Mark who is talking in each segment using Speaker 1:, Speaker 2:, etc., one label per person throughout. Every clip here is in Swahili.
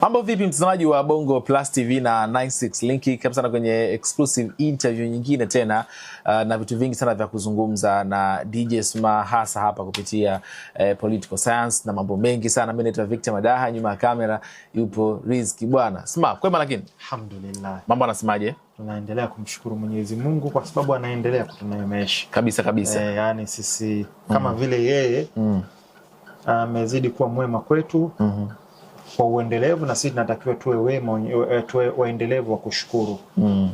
Speaker 1: Mambo vipi mtazamaji wa Bongo Plus TV na 96 linki kabisa na kwenye exclusive interview nyingine tena na vitu vingi sana vya kuzungumza na DJ Sma hasa hapa kupitia political science na mambo mengi sana. Mimi naitwa Victor Madaha, nyuma ya kamera yupo Rizki bwana. Sma, kwema lakini?
Speaker 2: Alhamdulillah.
Speaker 1: Mambo anasemaje?
Speaker 2: Tunaendelea kumshukuru Mwenyezi Mungu kwa sababu anaendelea kutuneemesha.
Speaker 1: Kabisa.
Speaker 2: Yani sisi kama vile yeye amezidi kuwa mwema kwetu. Kwa uendelevu na sisi tunatakiwa tuwe wema, tuwe waendelevu wa kushukuru.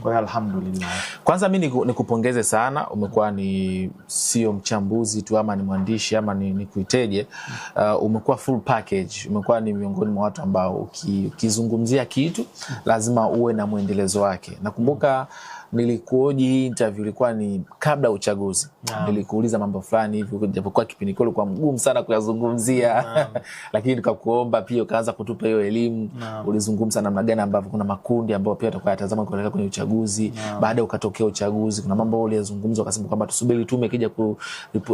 Speaker 2: Kwa hiyo alhamdulillah.
Speaker 1: Kwanza mimi nikupongeze sana, umekuwa ni sio mchambuzi tu ama ni mwandishi ama ni kuiteje, umekuwa full package, umekuwa ni miongoni mwa watu ambao ukizungumzia kitu lazima uwe na muendelezo wake. Nakumbuka nilikuoji hii interview ilikuwa ni kabla uchaguzi. Nilikuuliza mambo fulani hivi japokuwa kipindi kile kwa mgumu sana kuyazungumzia. Lakini nikakuomba pia ukaanza kutupa hiyo elimu. Ulizungumza namna gani ambavyo kuna makundi ambao pia tutakuwa yatazama kuelekea kwenye uchaguzi. Baada ukatokea uchaguzi kuna mambo uliyozungumza ukasema kwamba tusubiri tume kija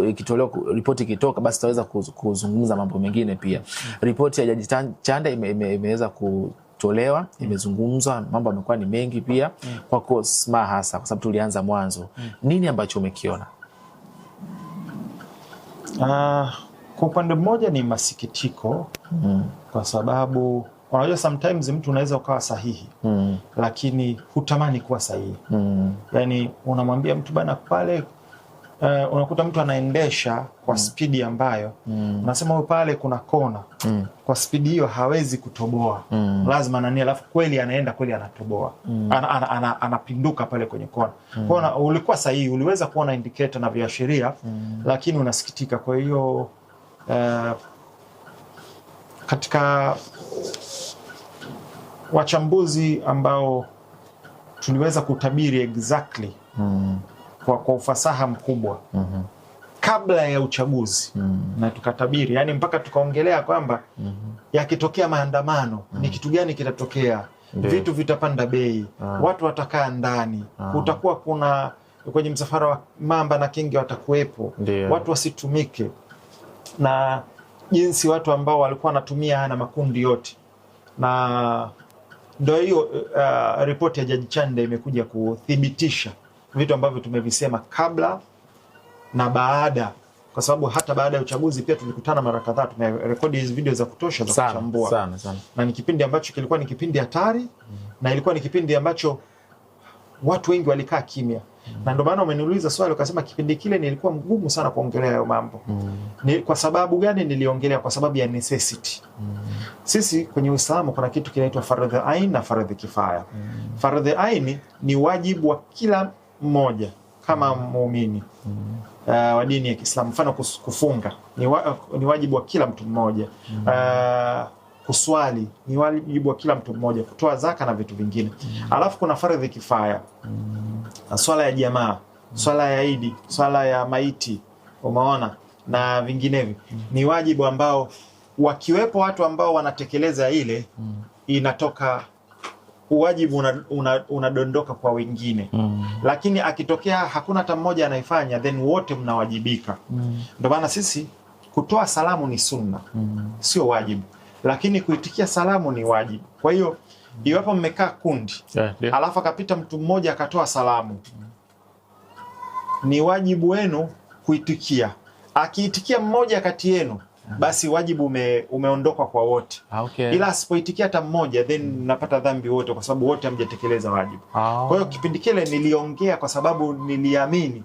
Speaker 1: ikitolewa ripoti ikitoka basi tutaweza kuzungumza mambo mengine pia. Ripoti ya Jaji Chande imeweza kutolewa, imezungumzwa, mambo yamekuwa ni mengi pia kwako Sma hasa kwa sababu tulianza mwanzo. Nini ambacho umekiona?
Speaker 2: Kwa upande mmoja ni masikitiko kwa sababu unajua sometimes mtu unaweza ukawa sahihi lakini hutamani kuwa sahihi. Yani unamwambia mtu bana pale unakuta mtu anaendesha kwa spidi ambayo unasema huyo pale kuna kona kwa spidi hiyo hawezi kutoboa, lazima nani, alafu kweli anaenda kweli anatoboa, anapinduka pale kwenye kona. Kwa ulikuwa sahihi, uliweza kuona indicator na viashiria lakini unasikitika. Kwa hiyo katika wachambuzi ambao tuliweza kutabiri exactly kwa ufasaha mkubwa kabla ya uchaguzi na tukatabiri, yani mpaka tukaongelea kwamba yakitokea maandamano ni kitu gani kitatokea, vitu vitapanda bei, watu watakaa ndani, kutakuwa kuna kwenye msafara wa mamba na kingi watakuwepo, watu wasitumike, na jinsi watu ambao walikuwa wanatumia na makundi yote. Na ndio hiyo ripoti ya Jaji Chande imekuja kuthibitisha vitu ambavyo tumevisema kabla na baada, kwa sababu hata baada ya uchaguzi pia tulikutana mara kadhaa, tumerekodi hizo video za kutosha za kuchambua
Speaker 1: sana.
Speaker 2: Na ni kipindi ambacho kilikuwa ni kipindi hatari na ilikuwa ni kipindi ambacho watu wengi walikaa kimya. Na ndio maana umeniuliza swali ukasema kipindi kile nilikuwa mgumu sana kuongelea hayo mambo. Ni kwa sababu gani niliongelea? Kwa sababu ya necessity. Sisi kwenye Uislamu kuna kitu kinaitwa fardhu ain na fardhu kifaya. Fardhu ain ni wajibu wa kila mmoja kama muumini wa dini ya Kiislamu. Mfano kufunga ni wajibu wa kila mtu mmoja. Kuswali ni wajibu wa kila mtu mmoja, kutoa zaka na vitu vingine. Alafu kuna fardhu kifaya. Swala ya jamaa, swala ya Idi, swala ya maiti, umeona, na vinginevyo. Ni wajibu ambao wakiwepo watu ambao wanatekeleza ile, inatoka uwajibu unadondoka kwa wengine. Lakini akitokea hakuna hata mmoja anayefanya, then wote mnawajibika. Ndio maana sisi kutoa salamu ni sunna, sio wajibu, lakini kuitikia salamu ni wajibu. Kwa hiyo iwapo mmekaa kundi, alafu akapita mtu mmoja akatoa salamu, ni wajibu wenu kuitikia. Akiitikia mmoja kati yenu, basi wajibu umeondoka kwa wote. Ila asipoitikia hata mmoja, then napata dhambi wote kwa sababu wote hamjatekeleza wajibu. Kwa hiyo kipindi kile niliongea kwa sababu niliamini.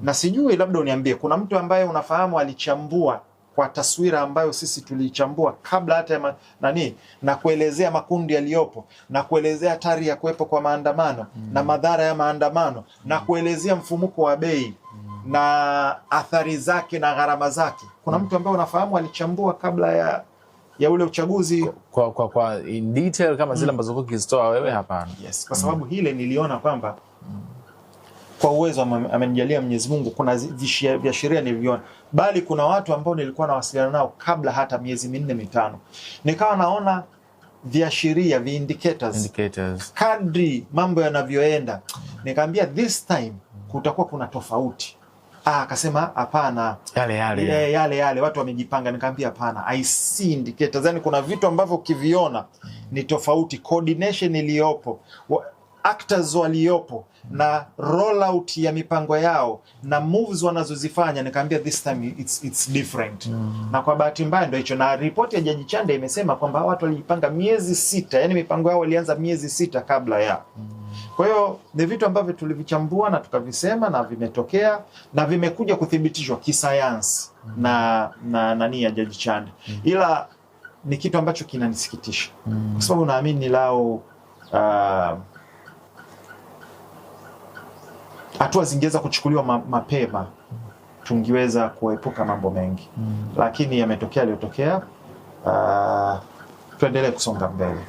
Speaker 2: Na sijui labda uniambie kuna mtu ambaye unafahamu alichambua kwa taswira ambayo sisi tulichambua kabla hata ya na kuelezea makundi yaliyopo, na kuelezea hatari ya kuwepo kwa maandamano na madhara ya maandamano, na kuelezea mfumuko wa bei na athari zake na gharama zake. Kuna mtu ambaye unafahamu alichambua kabla ya ule uchaguzi
Speaker 1: kwa in detail kama zile ambazo ukizitoa wewe? Hapana.
Speaker 2: Yes, kwa sababu hile niliona kwamba kwa uwezo amenijalia Mwenyezi Mungu kuna viashiria niliviona, bali kuna watu ambao nilikuwa nawasiliana nao kabla hata miezi 4-5, nikawa naona viashiria, indicators. Kadri mambo yanavyoenda nikaambia this time kutakuwa kuna tofauti. Akasema hapana,
Speaker 1: yale
Speaker 2: watu wamejipanga. Nikamwambia hapana, I see indicators. Yani kuna vitu ambavyo ukiviona ni tofauti, coordination iliyopo, actors waliopo na rollout ya mipango yao na moves wanazozifanya, nikaambia this time it's different. Na kwa bahati mbaya ndio hicho, na ripoti ya Jaji Chande imesema kwamba watu walipanga miezi 6, yani mipango yao ilianza miezi 6 kabla ya. Kwa hiyo ni vitu ambavyo tulivichambua na tukavisema na vimetokea na vimekuja kuthibitishwa kisayansi na nani ya Jaji Chande. Ila ni kitu ambacho kinanisikitisha kwa sababu naamini lao hatua zingeweza kuchukuliwa mapema, tungeweza kuepuka mambo mengi. Lakini yametokea yaliyotokea, tuendelee kusonga mbele.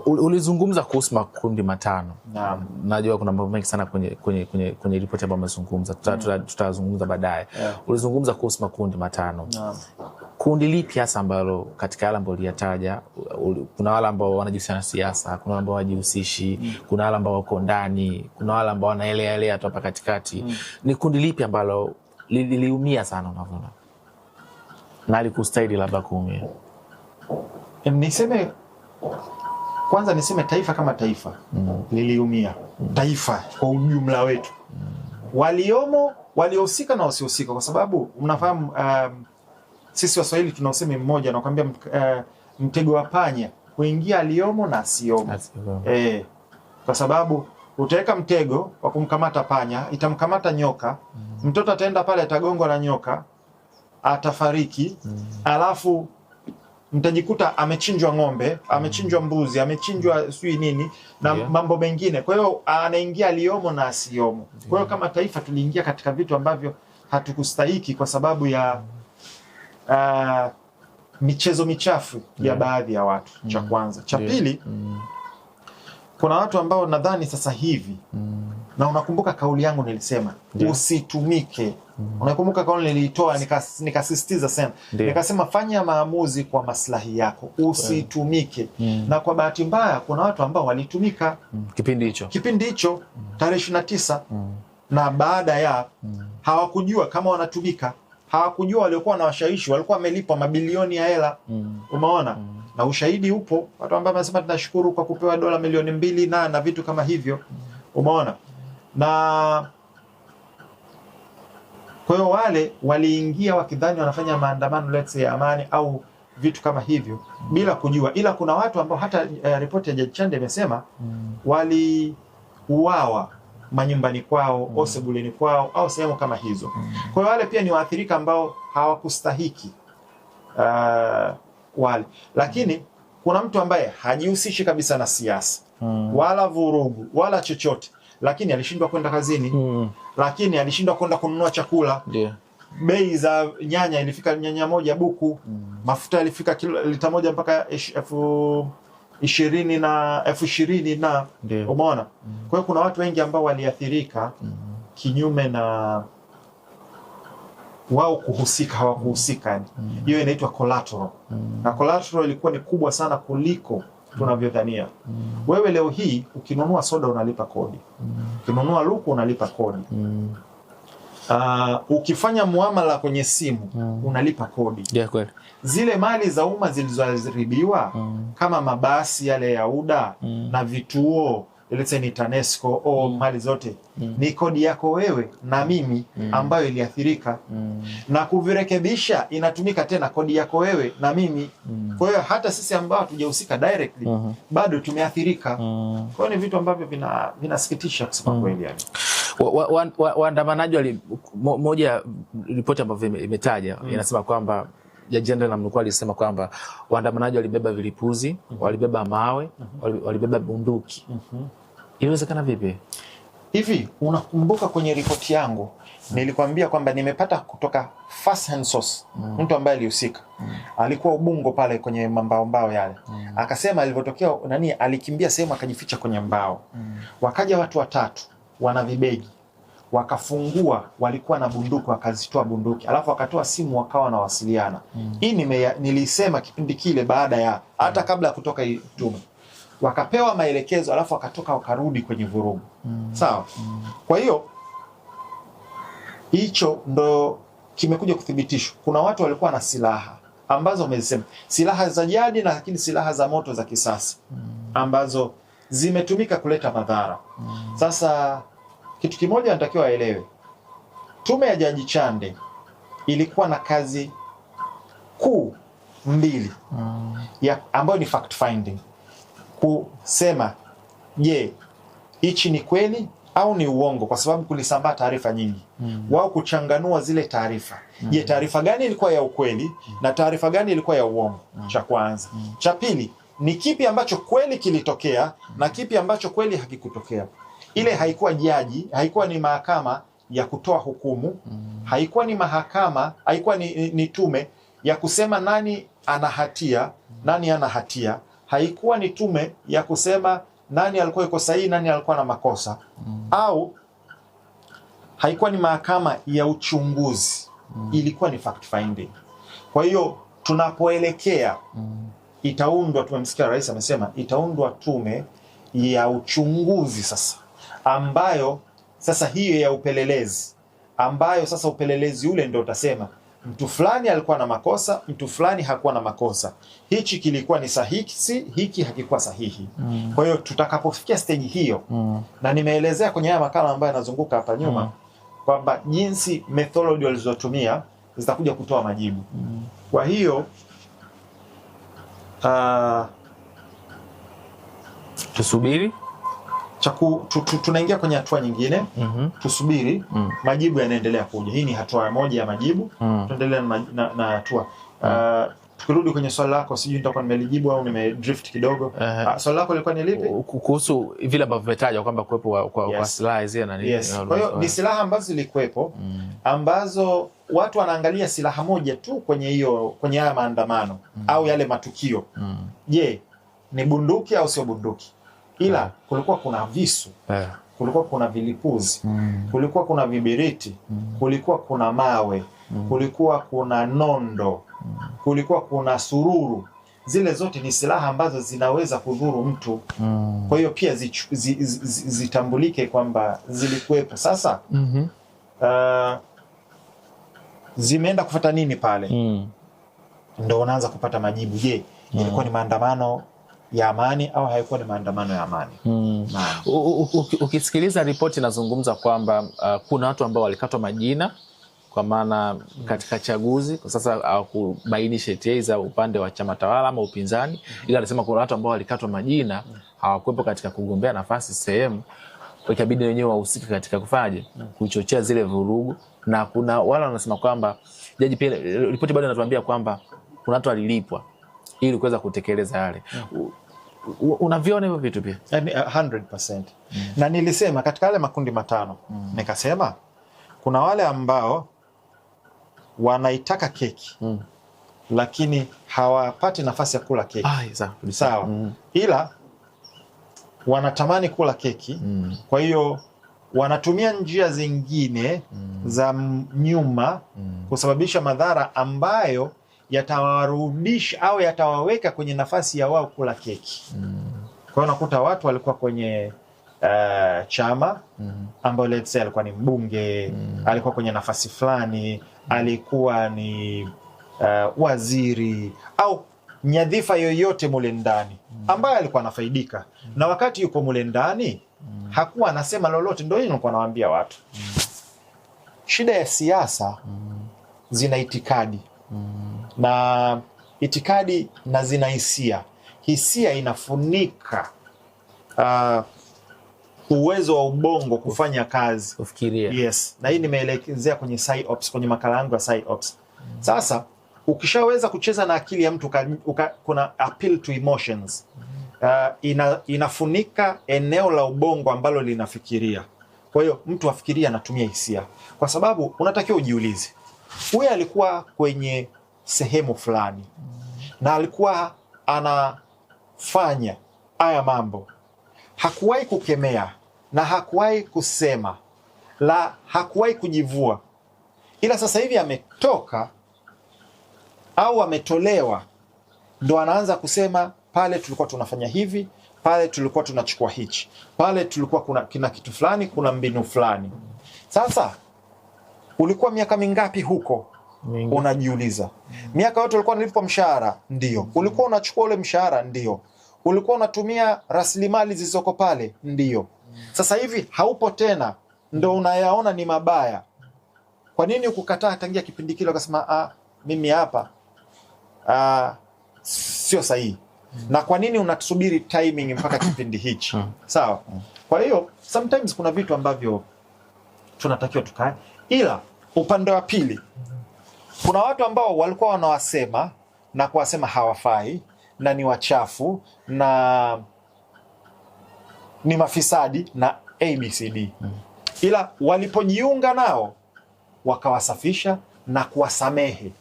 Speaker 1: Ulizungumza kuhusu makundi matano.
Speaker 2: Naam.
Speaker 1: Najua kuna mambo mengi sana kwenye ripoti ambayo umezungumza. Tutazungumza baadaye. Ulizungumza kuhusu makundi matano.
Speaker 2: Naam.
Speaker 1: Kundi lipi hasa ambalo katika yale ambayo uliyataja, kuna wale ambao wanajihusisha na siasa, kuna wale ambao hawajihusishi, kuna wale ambao wako ndani, kuna wale ambao wanaelea tu hapa katikati. Ni kundi lipi ambalo liliumia sana unavyoona? Na alikustahili labda kuumia?
Speaker 2: Niseme taifa kama taifa liliumia. Taifa kwa ujumla wetu. Waliomo, waliohusika na wasiohusika, kwa sababu mnafahamu sisi Waswahili tuna usemi mmoja na kwambia mtego wa panya kuingia aliomo na asiomo. Kwa sababu utaweka mtego wa kumkamata panya, itamkamata nyoka, mtoto ataenda pale atagongwa na nyoka, atafariki, alafu mtajikuta amechinjwa ng'ombe, amechinjwa mbuzi, amechinjwa sui nini na mambo mengine. Kwa hiyo anaingia aliomo na asiomo. Kwa hiyo kama taifa tuliingia katika vitu ambavyo hatukustahiki kwa sababu ya michezo michafu ya baadhi ya watu. Cha kwanza. Cha pili, kuna watu ambao nadhani sasa hivi na unakumbuka kauli yangu nilisema usitumike. Unakumbuka kauli nilitoa nikasisitiza sana. Nikasema fanya maamuzi kwa maslahi yako, usitumike. Na kwa bahati mbaya kuna watu ambao walitumika kipindi hicho tarehe 29 na baada ya hawakujua kama wanatumika. Hawakujua waliokuwa na washawishi walikuwa wamelipwa mabilioni ya hela. Umeona? Na ushahidi upo, watu ambao wanasema tunashukuru kwa kupewa dola milioni 2 na vitu kama hivyo. Umeona? Na kwa hiyo wale waliingia wakidhani wanafanya maandamano let's say ya amani au vitu kama hivyo bila kujua. Ila kuna watu ambao hata ripoti ya Jaji Chande imesema waliuawa manyumbani kwao, au sebuleni kwao au sehemu kama hizo. Kwa hiyo wale pia ni waathirika ambao hawakustahiki wale. Lakini kuna mtu ambaye hajihusishi kabisa na siasa wala vurugu wala chochote, lakini alishindwa kwenda kazini, lakini alishindwa kwenda kununua chakula. Bei za nyanya ilifika nyanya moja buku, mafuta ilifika lita moja mpaka 20 na 20 na umeona. Kwa hiyo kuna watu wengi ambao waliathirika kinyume na wao kuhusika, hawakuhusika. Hiyo inaitwa collateral. Na collateral ilikuwa ni kubwa sana kuliko tunavyodhania. Wewe leo hii ukinunua soda unalipa kodi. Ukinunua luku unalipa kodi. Ukifanya muamala kwenye simu unalipa kodi.
Speaker 1: Kweli.
Speaker 2: Zile mali za umma zilizoharibiwa kama mabasi yale ya UDA na vituo let's ni TANESCO au mali zote ni kodi yako wewe na mimi ambayo iliathirika. Na kuvirekebisha inatumika tena kodi yako wewe na mimi. Kwa hiyo hata sisi ambao hatujahusika directly bado tumeathirika. Kwa hiyo ni vitu ambavyo vinasikitisha kusema kweli yani.
Speaker 1: Waandamanaji moja ripoti ambayo imetaja inasema kwamba Jaji Chande na mnukuu alisema kwamba waandamanaji walibeba vilipuzi, walibeba mawe, walibeba bunduki. Inawezekana vipi?
Speaker 2: Hivi unakumbuka kwenye ripoti yangu nilikwambia kwamba nimepata kutoka first hand source mtu ambaye alihusika. Alikuwa Ubungo pale kwenye mbao yale. Akasema alivyotokea alikimbia sehemu akajificha kwenye mbao. Wakaja watu 3 wana vibegi. Wakafungua, walikuwa na bunduki, wakazitoa bunduki. Alafu wakatoa simu wakawa na wasiliana. Hii nilisema kipindi kile baada ya hata kabla ya kutoka tume. Wakapewa maelekezo alafu wakatoka wakarudi kwenye vurugu. Sawa? Kwa hiyo hicho ndo kimekuja kuthibitishwa. Kuna watu walikuwa na silaha ambazo umezisema, silaha za jadi na lakini silaha za moto za kisasa ambazo zimetumika kuleta madhara. Sasa kitu kimoja natakiwa aelewe, tume ya Jaji Chande ilikuwa na kazi kuu mbili ambayo ni fact finding, kusema je, hichi ni kweli au ni uongo, kwa sababu kulisambaa taarifa nyingi. Wao kuchanganua zile taarifa, je, taarifa gani ilikuwa ya ukweli na taarifa gani ilikuwa ya uongo, cha kwanza. Cha pili, ni kipi ambacho kweli kilitokea na kipi ambacho kweli hakikutokea. Ile haikuwa jaji, haikuwa ni mahakama ya kutoa hukumu, haikuwa ni mahakama, haikuwa ni tume ya kusema nani ana hatia, nani ana hatia, haikuwa ni tume ya kusema nani alikuwa yuko sahihi, nani alikuwa na makosa, au haikuwa ni mahakama ya uchunguzi, ilikuwa ni fact finding. Kwa hiyo tunapoelekea itaundwa, tumemsikia rais amesema itaundwa tume ya uchunguzi sasa, ambayo sasa hiyo ya upelelezi, ambayo sasa upelelezi ule ndio utasema mtu fulani alikuwa na makosa, mtu fulani hakuwa na makosa, hichi kilikuwa ni sahihi, hiki hakikuwa sahihi. Kwa hiyo tutakapofikia stage hiyo, na nimeelezea kwenye haya makala ambayo yanazunguka hapa nyuma kwamba jinsi methodology walizotumia zitakuja kutoa majibu. Kwa hiyo
Speaker 1: tusubiri,
Speaker 2: tunaingia kwenye hatua nyingine. Tusubiri, majibu yanaendelea kuja. Hii ni hatua moja ya majibu, tuendelea na hatua. Tukirudi kwenye swali lako, sijui nitakuwa nimelijibu au nimedrift kidogo. Swali lako lilikuwa ni lipi?
Speaker 1: Kuhusu vile ambavyo vimetajwa kwamba kuwepo kwa silaha hizi na nini.
Speaker 2: Yes. Kwa hiyo ni silaha ambazo zilikuwepo, ambazo watu wanaangalia silaha moja tu kwenye haya maandamano au yale matukio. Je, ni bunduki au sio bunduki? Ila kulikuwa kuna visu, kulikuwa kuna vilipuzi, kulikuwa kuna vibiriti, kulikuwa kuna mawe, kulikuwa kuna nondo, kulikuwa kuna sururu. Zile zote ni silaha ambazo zinaweza kudhuru mtu. Kwa hiyo pia zitambulike kwamba zilikuwepo. Sasa zimeenda kufuata nini pale? Ndio unaanza kupata majibu. Je, ilikuwa ni maandamano ya amani au haikuwa ni maandamano ya amani?
Speaker 1: Ukisikiliza ripoti inazungumza kwamba kuna watu ambao walikatwa majina, kwa maana katika chaguzi kwa sasa hawakubainisha za upande wa chama tawala ama upinzani, ila anasema kuna watu ambao walikatwa majina hawakuwepo katika kugombea nafasi sehemu, ikabidi wenyewe wahusike katika kufaje kuchochea zile vurugu. Na kuna wale wanasema kwamba jaji pia, ripoti bado inatuambia kwamba kuna watu walilipwa ili kuweza kutekeleza yale. Unaviona hivyo vitu pia?
Speaker 2: 100%. Na nilisema katika yale makundi matano, nikasema kuna wale ambao wanaitaka keki lakini hawapati nafasi ya kula keki. Sawa. Ila wanatamani kula keki, kwa hiyo wanatumia njia zingine za nyuma kusababisha madhara ambayo yatawarudisha au yatawaweka kwenye nafasi ya wao kula keki. Kwa hiyo unakuta watu walikuwa kwenye chama ambao let's say alikuwa ni mbunge, alikuwa kwenye nafasi fulani, alikuwa ni waziri au nyadhifa yoyote mule ndani ambaye alikuwa anafaidika, na wakati yuko mule ndani hakuwa anasema lolote. Ndio nilikuwa nawaambia watu, shida ya siasa zina itikadi na itikadi na zina hisia. Hisia inafunika uwezo wa ubongo kufanya kazi,
Speaker 1: kufikiria.
Speaker 2: Yes, na hii nimeelekezea kwenye PsyOps, kwenye makala yangu ya PsyOps. Sasa ukishaweza kucheza na akili ya mtu, kuna appeal to emotions, inafunika eneo la ubongo ambalo linafikiria. Kwa hiyo mtu afikiria anatumia hisia, kwa sababu unatakiwa ujiulize, huyu alikuwa kwenye sehemu fulani na alikuwa anafanya haya mambo, hakuwahi kukemea na hakuwahi kusema la, hakuwahi kujivua, ila sasa hivi ametoka au ametolewa, ndo anaanza kusema pale tulikuwa tunafanya hivi, pale tulikuwa tunachukua hichi, pale tulikuwa kuna kitu fulani, kuna mbinu fulani. Sasa ulikuwa miaka mingapi huko Unajiuliza, miaka yote ulikuwa unalipwa mshahara? Ndio. Ulikuwa unachukua ule mshahara? Ndio. Ulikuwa unatumia rasilimali zilizoko pale? Ndio. Sasa hivi haupo tena, ndo unayaona ni mabaya. Kwa nini ukukataa tangia kipindi kile ukasema mimi hapa sio sahihi? Na kwa nini unatusubiri timing mpaka kipindi hichi? Sawa. Kwa hiyo sometimes kuna vitu ambavyo tunatakiwa tukae, ila upande wa pili kuna watu ambao walikuwa wanawasema na kuwasema hawafai na ni wachafu na ni mafisadi na ABCD, ila walipojiunga nao wakawasafisha na kuwasamehe.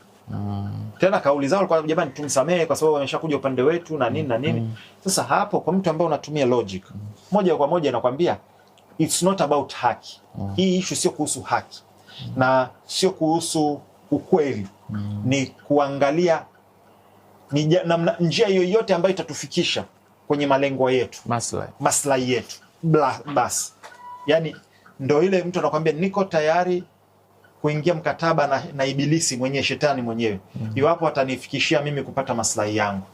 Speaker 2: Tena kauli zao walikuwa jamani, tumsamehe kwa sababu wameshakuja upande wetu na nini na nini. Sasa hapo kwa mtu ambaye unatumia logic moja kwa moja inakwambia it's not about haki. Hii issue sio kuhusu haki na sio kuhusu ukweli, ni kuangalia ni njia yoyote ambayo itatufikisha kwenye malengo yetu, maslahi yetu. Bas, yani ndo ile mtu anakuambia niko tayari kuingia mkataba na ibilisi mwenyewe, shetani mwenyewe, iwapo atanifikishia mimi kupata maslahi yangu.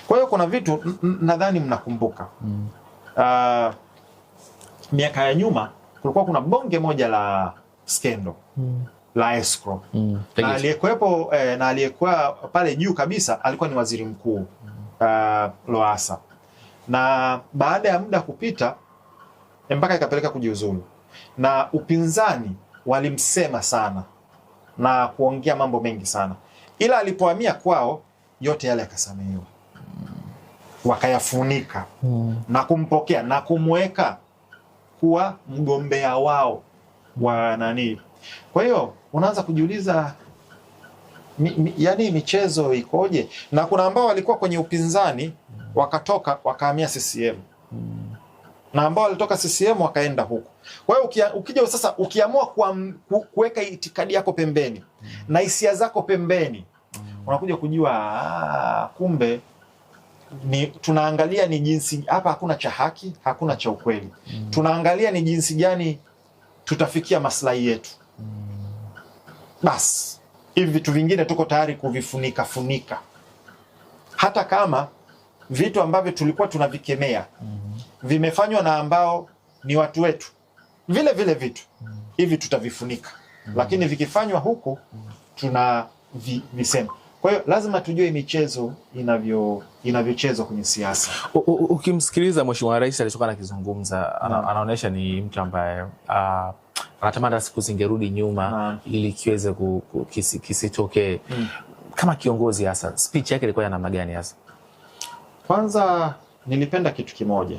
Speaker 2: Kwa hiyo kuna vitu nadhani mnakumbuka. Miaka ya kulikuwa kuna bonge moja la skendo la escrow. Na aliyekuwepo na aliyekuwa pale juu kabisa alikuwa ni waziri mkuu Lowassa. Na baada ya muda kupita mpaka ikapeleka kujiuzulu, na upinzani walimsema sana na kuongea mambo mengi sana, ila alipohamia kwao yote yale yakasamehewa, wakayafunika na kumpokea na kumweka kuwa mgombea wao wa nani. Kwa hiyo unaanza kujiuliza yani michezo ikoje? Na kuna ambao walikuwa kwenye upinzani wakatoka wakahamia CCM, na ambao walitoka CCM wakaenda huku. Kwa hiyo ukija sasa ukiamua kuweka itikadi yako pembeni na hisia zako pembeni, unakuja kujua kumbe tunaangalia ni jinsi hapa hakuna cha haki, hakuna cha ukweli. Tunaangalia ni jinsi gani tutafikia maslahi yetu. Bas, hivi vitu vingine tuko tayari kuvifunika, hata kama vitu ambavyo tulikuwa tunavikemea vimefanywa na ambao ni watu wetu, vile vitu hivi tutavifunika, lakini vikifanywa huku tunavisema. Kwa hiyo lazima tujue michezo inavyochezwa kwenye siasa.
Speaker 1: Ukimsikiliza Mheshimiwa Rais alichokuwa anakizungumza, anaonyesha ni mtu ambaye anatamani siku zingerudi nyuma ili kiweze kisitokee. Kama kiongozi hasa, speech yake ilikuwa ya namna gani hasa?
Speaker 2: Kwanza nilipenda kitu kimoja,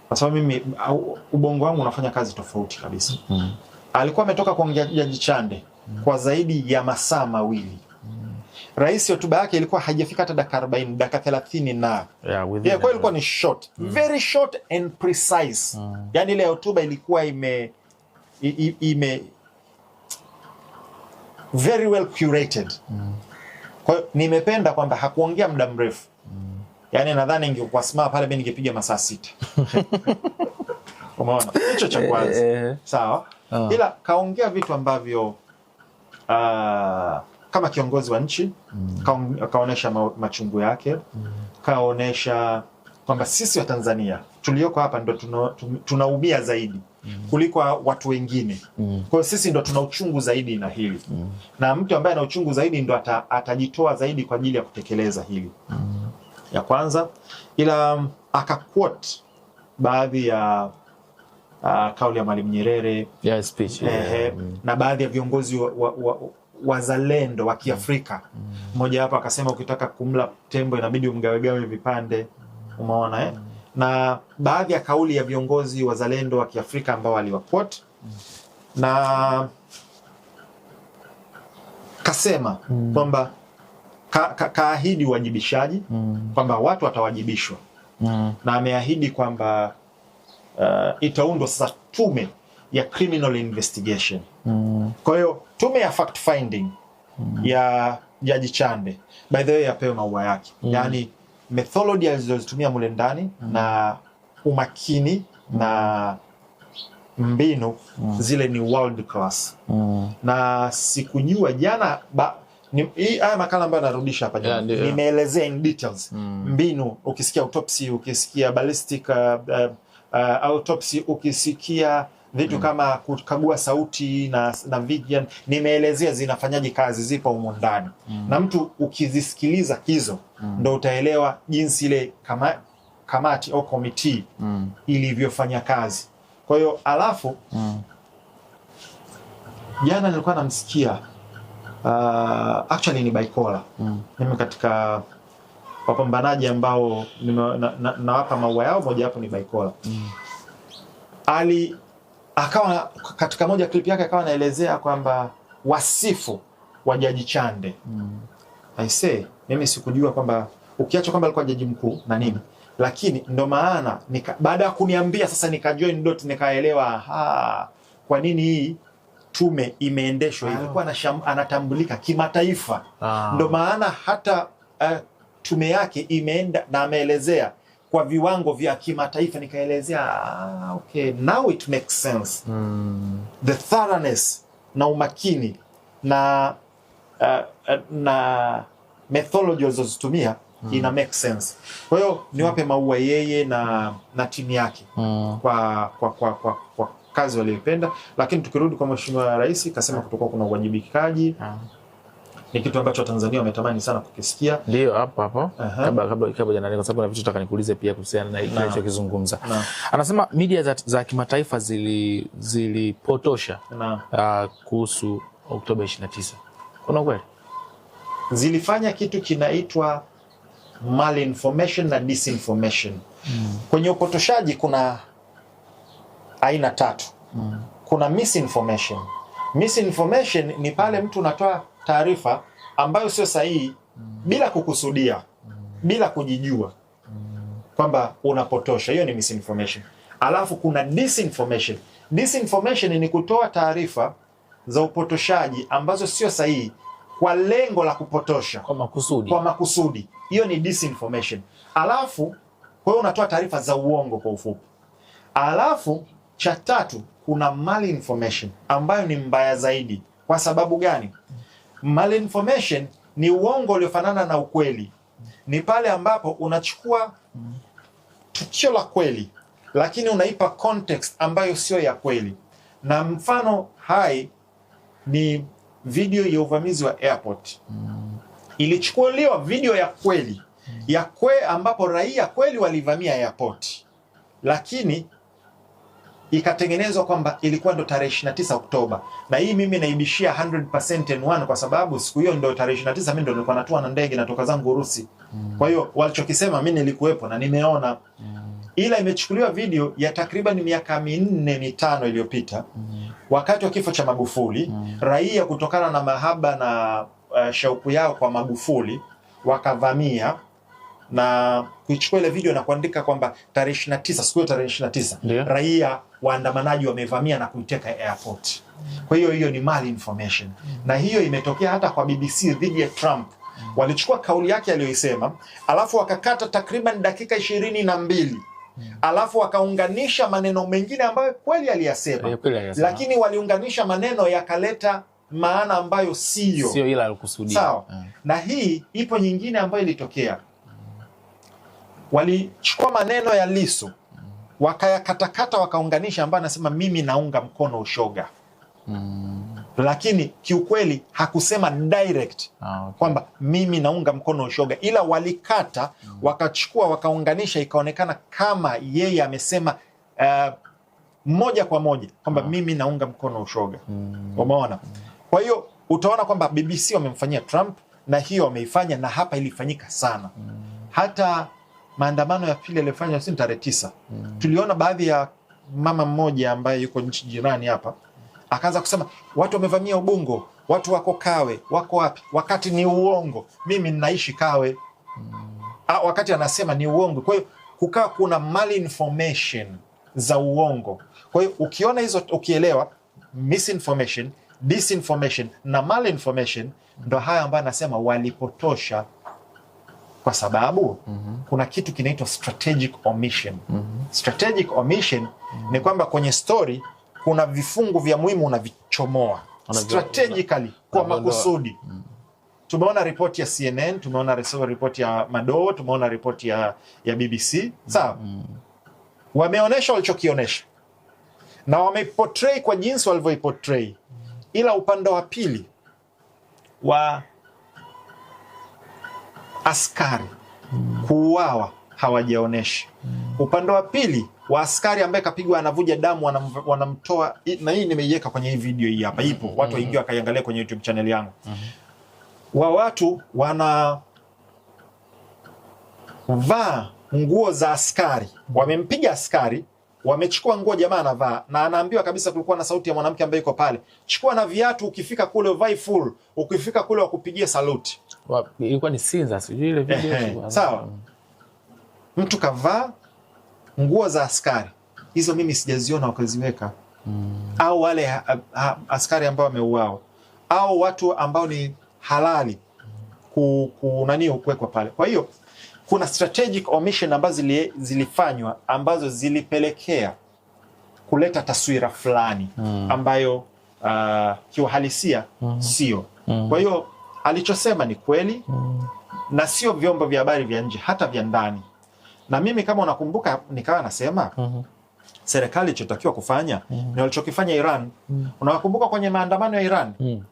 Speaker 2: kwa sababu mimi ubongo wangu unafanya kazi tofauti kabisa. Alikuwa ametoka kuongea Jaji Chande kwa zaidi ya masaa mawili. Rais hotuba yake ilikuwa haijafika hata dakika 40, dakika 30 na kwa ilikuwa ni short, very short and precise. Yani ile hotuba ilikuwa ime very well curated. Kwa hiyo nimependa kwamba hakuongea muda mrefu. Yani nadhani ingekuwa smart pale mimi ningepiga masaa 6. Umeona? Hicho cha kwanza. Sawa? Ila kaongea vitu ambavyo kama kiongozi wa nchi kaonesha machungu yake, kaonesha kwamba sisi wa Tanzania tulioko hapa ndo tunaumia zaidi kuliko watu wengine. Kwa hiyo sisi ndo tuna uchungu zaidi na hili. Na mtu ambaye ana uchungu zaidi ndo atajitoa zaidi kwa ajili ya kutekeleza hili. Ya kwanza, ila akaquote baadhi ya kauli ya Mwalimu Nyerere,
Speaker 1: speech,
Speaker 2: na baadhi ya viongozi wazalendo wa Kiafrika. Mmoja hapa akasema ukitaka kumla tembo inabidi umgawegawe vipande. Umeona Na baadhi ya kauli ya viongozi wazalendo wa Kiafrika ambao waliwaquote, na kasema kwamba kaahidi uwajibishaji, kwamba watu watawajibishwa, na ameahidi kwamba itaundwa sasa tume ya criminal investigation. Kwa hiyo tume ya fact finding ya Jaji Chande, by the way, apewe maua yake. Yani methodology alizozitumia mule ndani na umakini na mbinu zile ni world class. Na sikujua jana haya makala ambayo narudisha hapa jana, nimeelezea in details mbinu. Ukisikia autopsy, ukisikia ballistic autopsy, ukisikia vitu kama kukagua sauti na vision, nimeelezea zinafanyaje kazi, zipo humo ndani. Na mtu ukizisikiliza hizo ndo utaelewa jinsi ile kamati au committee ilivyofanya kazi. Kwa hiyo alafu jana nilikuwa namsikia actually ni bipolar. Mimi katika wapambanaji ambao nawapa maua yao, moja hapo ni bipolar. Akawa katika moja clip yake akawa anaelezea kwamba wasifu wa Jaji Chande. I say mimi sikujua kwamba ukiacha kwamba alikuwa jaji mkuu na nini, lakini ndo maana baada ya kuniambia sasa nikajoin dot, nikaelewa kwa nini hii tume imeendeshwa hivi. Ilikuwa anatambulika kimataifa. Ndo maana hata tume yake imeenda na ameelezea kwa viwango vya kimataifa. Nikaelezea okay, now it makes sense. The thoroughness na umakini na methodology walizozitumia ina make sense. Kwa hiyo niwape maua yeye na timu yake kwa kazi walioipenda. Lakini tukirudi kwa Mheshimiwa Rais, kasema kutokuwa kuna uwajibikaji. Ni kitu ambacho Tanzania wametamani sana kukisikia.
Speaker 1: Ndio hapo kabla jana, kwa sababu na vitu nataka nikuulize pia kuhusiana na ile alichokizungumza. Anasema media za kimataifa zilipotosha kuhusu Oktoba 29. Kuna kweli? Zilifanya kitu kinaitwa malinformation na disinformation. Kwenye upotoshaji kuna aina tatu. Kuna misinformation. Misinformation ni pale mtu unatoa taarifa ambayo sio sahihi bila kukusudia, bila kujijua kwamba unapotosha. Hiyo ni misinformation. Alafu kuna disinformation. Disinformation ni kutoa taarifa za upotoshaji ambazo sio sahihi kwa lengo la kupotosha, kwa makusudi. Hiyo ni disinformation. Alafu kwa hiyo unatoa taarifa za uongo kwa ufupi. Alafu cha tatu kuna malinformation ambayo ni mbaya zaidi. Kwa sababu gani? Malinformation ni uongo uliofanana na ukweli. Ni pale ambapo unachukua tukio la kweli lakini unaipa context ambayo sio ya kweli. Na mfano hai ni video ya uvamizi wa airport. Ilichukuliwa video ya kweli ambapo raia kweli walivamia airport, lakini ikatengenezwa kwamba ilikuwa ndo tarehe 29 Oktoba. Na hii mimi naibishia 100% N1 kwa sababu siku hiyo ndo tarehe 29 mimi ndo nilikuwa natua na ndege natoka zangu Urusi. Kwa hiyo walichokisema mimi nilikuwepo na nimeona. Ila imechukuliwa video ya takriban miaka 4-5 iliyopita wakati wa kifo cha Magufuli. Raia kutokana na mahaba na shauku yao kwa Magufuli wakavamia na kuichukua ile video na kuandika kwamba tarehe 29, siku ya tarehe 29 raia waandamanaji wamevamia na kuiteka airport. Kwa hiyo ni malinformation. Na hiyo imetokea hata kwa BBC dhidi ya Trump. Walichukua kauli yake aliyoisema, alafu wakakata takriban dakika 22. Alafu wakaunganisha maneno mengine ambayo kweli aliyasema, lakini waliunganisha maneno yakaleta maana ambayo sio ila alikusudia.
Speaker 2: Sawa. Na hii ipo nyingine ambayo ilitokea. Walichukua maneno ya Lissu wakayakatakata wakaunganisha, ambayo anasema mimi naunga mkono ushoga. Lakini kiukweli hakusema direct kwamba mimi naunga mkono ushoga, ila walikata wakachukua wakaunganisha, ikaonekana kama yeye amesema moja kwa moja kwamba mimi naunga mkono ushoga. Umeona? Kwa hiyo utaona kwamba BBC wamemfanyia Trump na hiyo wameifanya, na hapa ilifanyika sana. Hata maandamano ya pili yalifanywa tarehe 9. Tuliona baadhi ya mama mmoja ambaye yuko nchi jirani hapa akaanza kusema watu wamevamia Ubungo, watu wako Kawe, wako wapi, wakati ni uongo. Mimi ninaishi Kawe. Wakati anasema ni uongo. Kwa hiyo kukaa kuna malinformation za uongo. Kwa hiyo ukiona hizo, ukielewa misinformation, disinformation na malinformation, ndo haya ambayo anasema walipotosha. Kwa sababu kuna kitu kinaitwa strategic omission. Strategic omission ni kwamba kwenye story kuna vifungu vya muhimu unavichomoa strategically kwa makusudi. Tumeona ripoti ya CNN, tumeona ripoti ya Mado, tumeona ripoti ya BBC. Sawa? Wameonesha walichokionesha na wameportray kwa jinsi walivyoiportray, ila upande wa pili wa askari kuuawa hawajaonesha. Upande wa pili wa askari ambaye kapigwa anavuja damu wanamtoa, na hii nimeiweka kwenye hii video hii hapa, ipo watu waingia wakaiangalia kwenye YouTube channel yangu. Wa watu wanavaa nguo za askari, wamempiga askari, wamechukua nguo jamaa anavaa, na anaambiwa kabisa, kulikuwa na sauti ya mwanamke ambaye yuko pale, chukua na viatu, ukifika kule uvai full, ukifika kule wakupigia salute.
Speaker 1: Ilikuwa ni Sinza, sijui ile video.
Speaker 2: Sawa. Mtu kavaa nguo za askari hizo, mimi sijaziona wakaziweka. Au wale askari ambao wameuao, au watu ambao ni halali kuwekwa pale. Kwa hiyo kuna strategic omission ambazo zilifanywa ambazo zilipelekea kuleta taswira fulani ambayo kiuhalisia sio. Kwa hiyo alichosema ni kweli, na sio vyombo vya habari vya nje, hata vya ndani. Na mimi kama unakumbuka, nikawa nasema serikali ilichotakiwa kufanya ni walichokifanya Iran. Unawakumbuka kwenye maandamano ya Iran?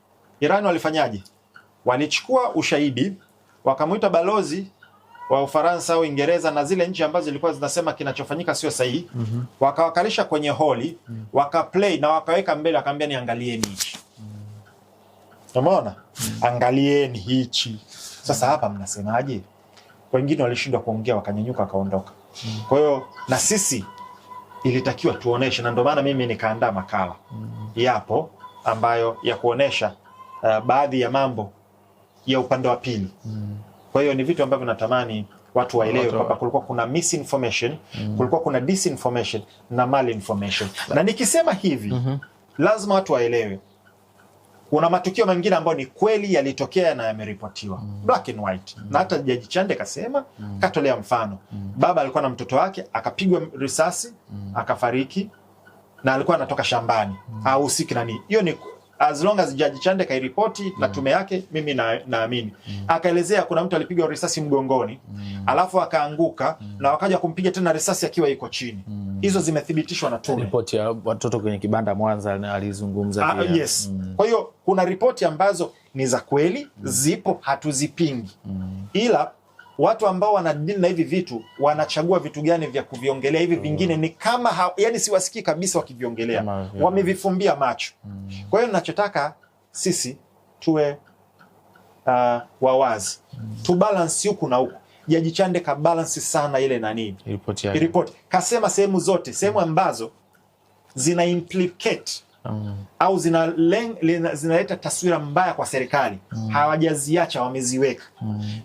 Speaker 2: Iran walifanyaje? Walichukua ushahidi, wakamuita balozi wa Ufaransa au Uingereza na zile nchi ambazo zilikuwa zinasema kinachofanyika sio sahihi, wakawakalisha kwenye holi, wakaplay na wakaweka mbele, akaambia ni angalieni hichi. Umeona? Angalieni hichi. Sasa hapa mnasemaje? Wengine walishindwa kuongea, wakanyanyuka wakaondoka. Kwa hiyo na sisi ilitakiwa tuoneshe, na ndio maana mimi nikaandaa makala yapo ambayo ya kuonesha baadhi ya mambo ya upande wa pili. Kwa hiyo ni vitu ambavyo natamani watu waelewe kwamba kulikuwa kuna misinformation, kulikuwa kuna disinformation na malinformation. Na nikisema hivi, lazima watu waelewe kuna matukio mengine ambayo ni kweli yalitokea na yameripotiwa black and white. Na hata Jaji Chande kasema, katolea mfano, baba alikuwa na mtoto wake akapigwa risasi akafariki, na alikuwa anatoka shambani au usiki nani. Hiyo ni as long as Jaji Chande kairipoti na tume yake, mimi naamini. Akaelezea kuna mtu alipigwa risasi mgongoni, alafu akaanguka na wakaja kumpiga tena risasi akiwa yuko chini. Hizo zimethibitishwa na tume.
Speaker 1: Ripoti ya watoto kwenye kibanda Mwanza alizungumza pia.
Speaker 2: Yes. Kwa hiyo kuna ripoti ambazo ni za kweli, zipo, hatuzipingi. Ila watu ambao wanadili na hivi vitu wanachagua vitu gani vya kuviongelea. Hivi vingine ni kama yani siwasikii kabisa wakiviongelea. Wamevifumbia macho. Kwa hiyo ninachotaka sisi tuwe wawazi. Tu balance huku na huku. Jaji Chande ka balance sana ile nani? Report. Kasema sehemu zote, sehemu ambazo zina implicate au zinaleta taswira mbaya kwa serikali, hawajaziacha, wameziweka.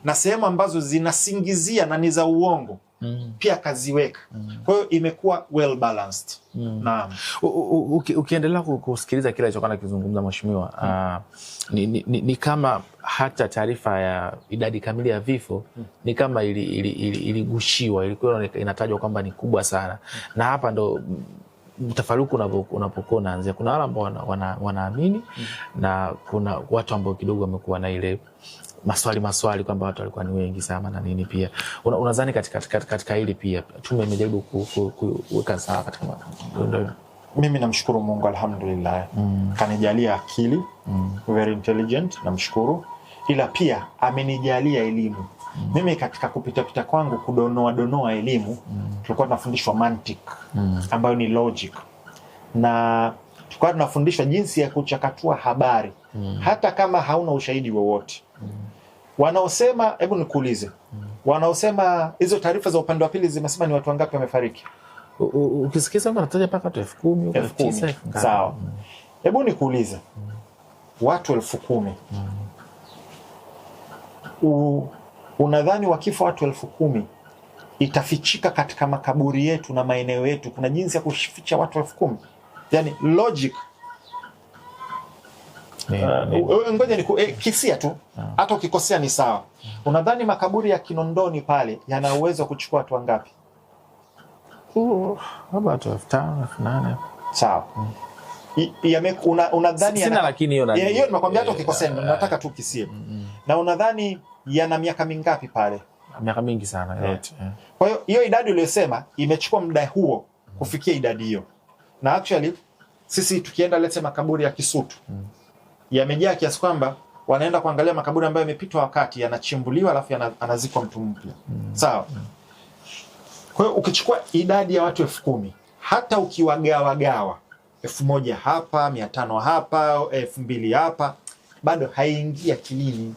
Speaker 2: Na sehemu ambazo zinasingizia na ni za uongo, pia kaziweka. Kwa hiyo imekuwa well balanced. Naam.
Speaker 1: Ukiendelea kusikiliza kile alichokuwa kizungumza mheshimiwa, ni kama hata taarifa ya idadi kamili ya vifo ni kama iligushiwa, ilikuwa inatajwa kwamba ni kubwa sana. Na hapa ndo mtafaruku unapokuwa unaanzia. Kuna wale ambao wanaamini na kuna watu ambao kidogo wamekuwa na ile maswali kwamba watu walikuwa ni wengi sana na nini pia. Unadhani katika hili pia tume imejaribu kuweka sawa katika ndio?
Speaker 2: Mimi namshukuru Mungu, alhamdulillah. Kanijalia akili, very intelligent, namshukuru. Ila pia amenijalia elimu. Mimi katika kupita kwangu kudonoa elimu, tulikuwa tunafundishwa mantiki ambayo ni logic. Na tulikuwa tunafundishwa jinsi ya kuchakatua habari hata kama hauna ushahidi wowote. Wanaosema, hebu nikuulize, wanaosema hizo taarifa za upande wa pili zimesema ni watu wangapi wamefariki?
Speaker 1: Ukisikiza wanataja mpaka 10,000, 9,000.
Speaker 2: Sawa. Hebu nikuulize, watu 10,000. Unadhani wakifa watu 10,000 itafichika katika makaburi yetu na maeneo yetu? Kuna jinsi ya kuficha watu 10,000? Yani logic. Ngoja kisia tu, hata ukikosea ni sawa. Unadhani makaburi ya Kinondoni pale yana uwezo wa kuchukua watu wangapi?
Speaker 1: Watu 5,000, 8,000.
Speaker 2: Sawa. unadhani
Speaker 1: sina, lakini
Speaker 2: hiyo nimekwambia hata ukikosea nataka tu kisie. Na unadhani yana miaka mingapi pale?
Speaker 1: Miaka mingi sana yote.
Speaker 2: Kwa hiyo hiyo idadi uliyosema imechukua muda huo kufikia idadi hiyo. Na actually sisi tukienda let's say makaburi ya Kisutu yamejaa kiasi kwamba wanaenda kuangalia makaburi ambayo yamepitwa wakati, yanachimbuliwa alafu anazikwa mtu mpya. Sawa? Kwa hiyo ukichukua idadi ya watu 10,000 hata ukiwagawa 1,000 hapa, 500 hapa, 2,000 hapa, bado haingii akilini.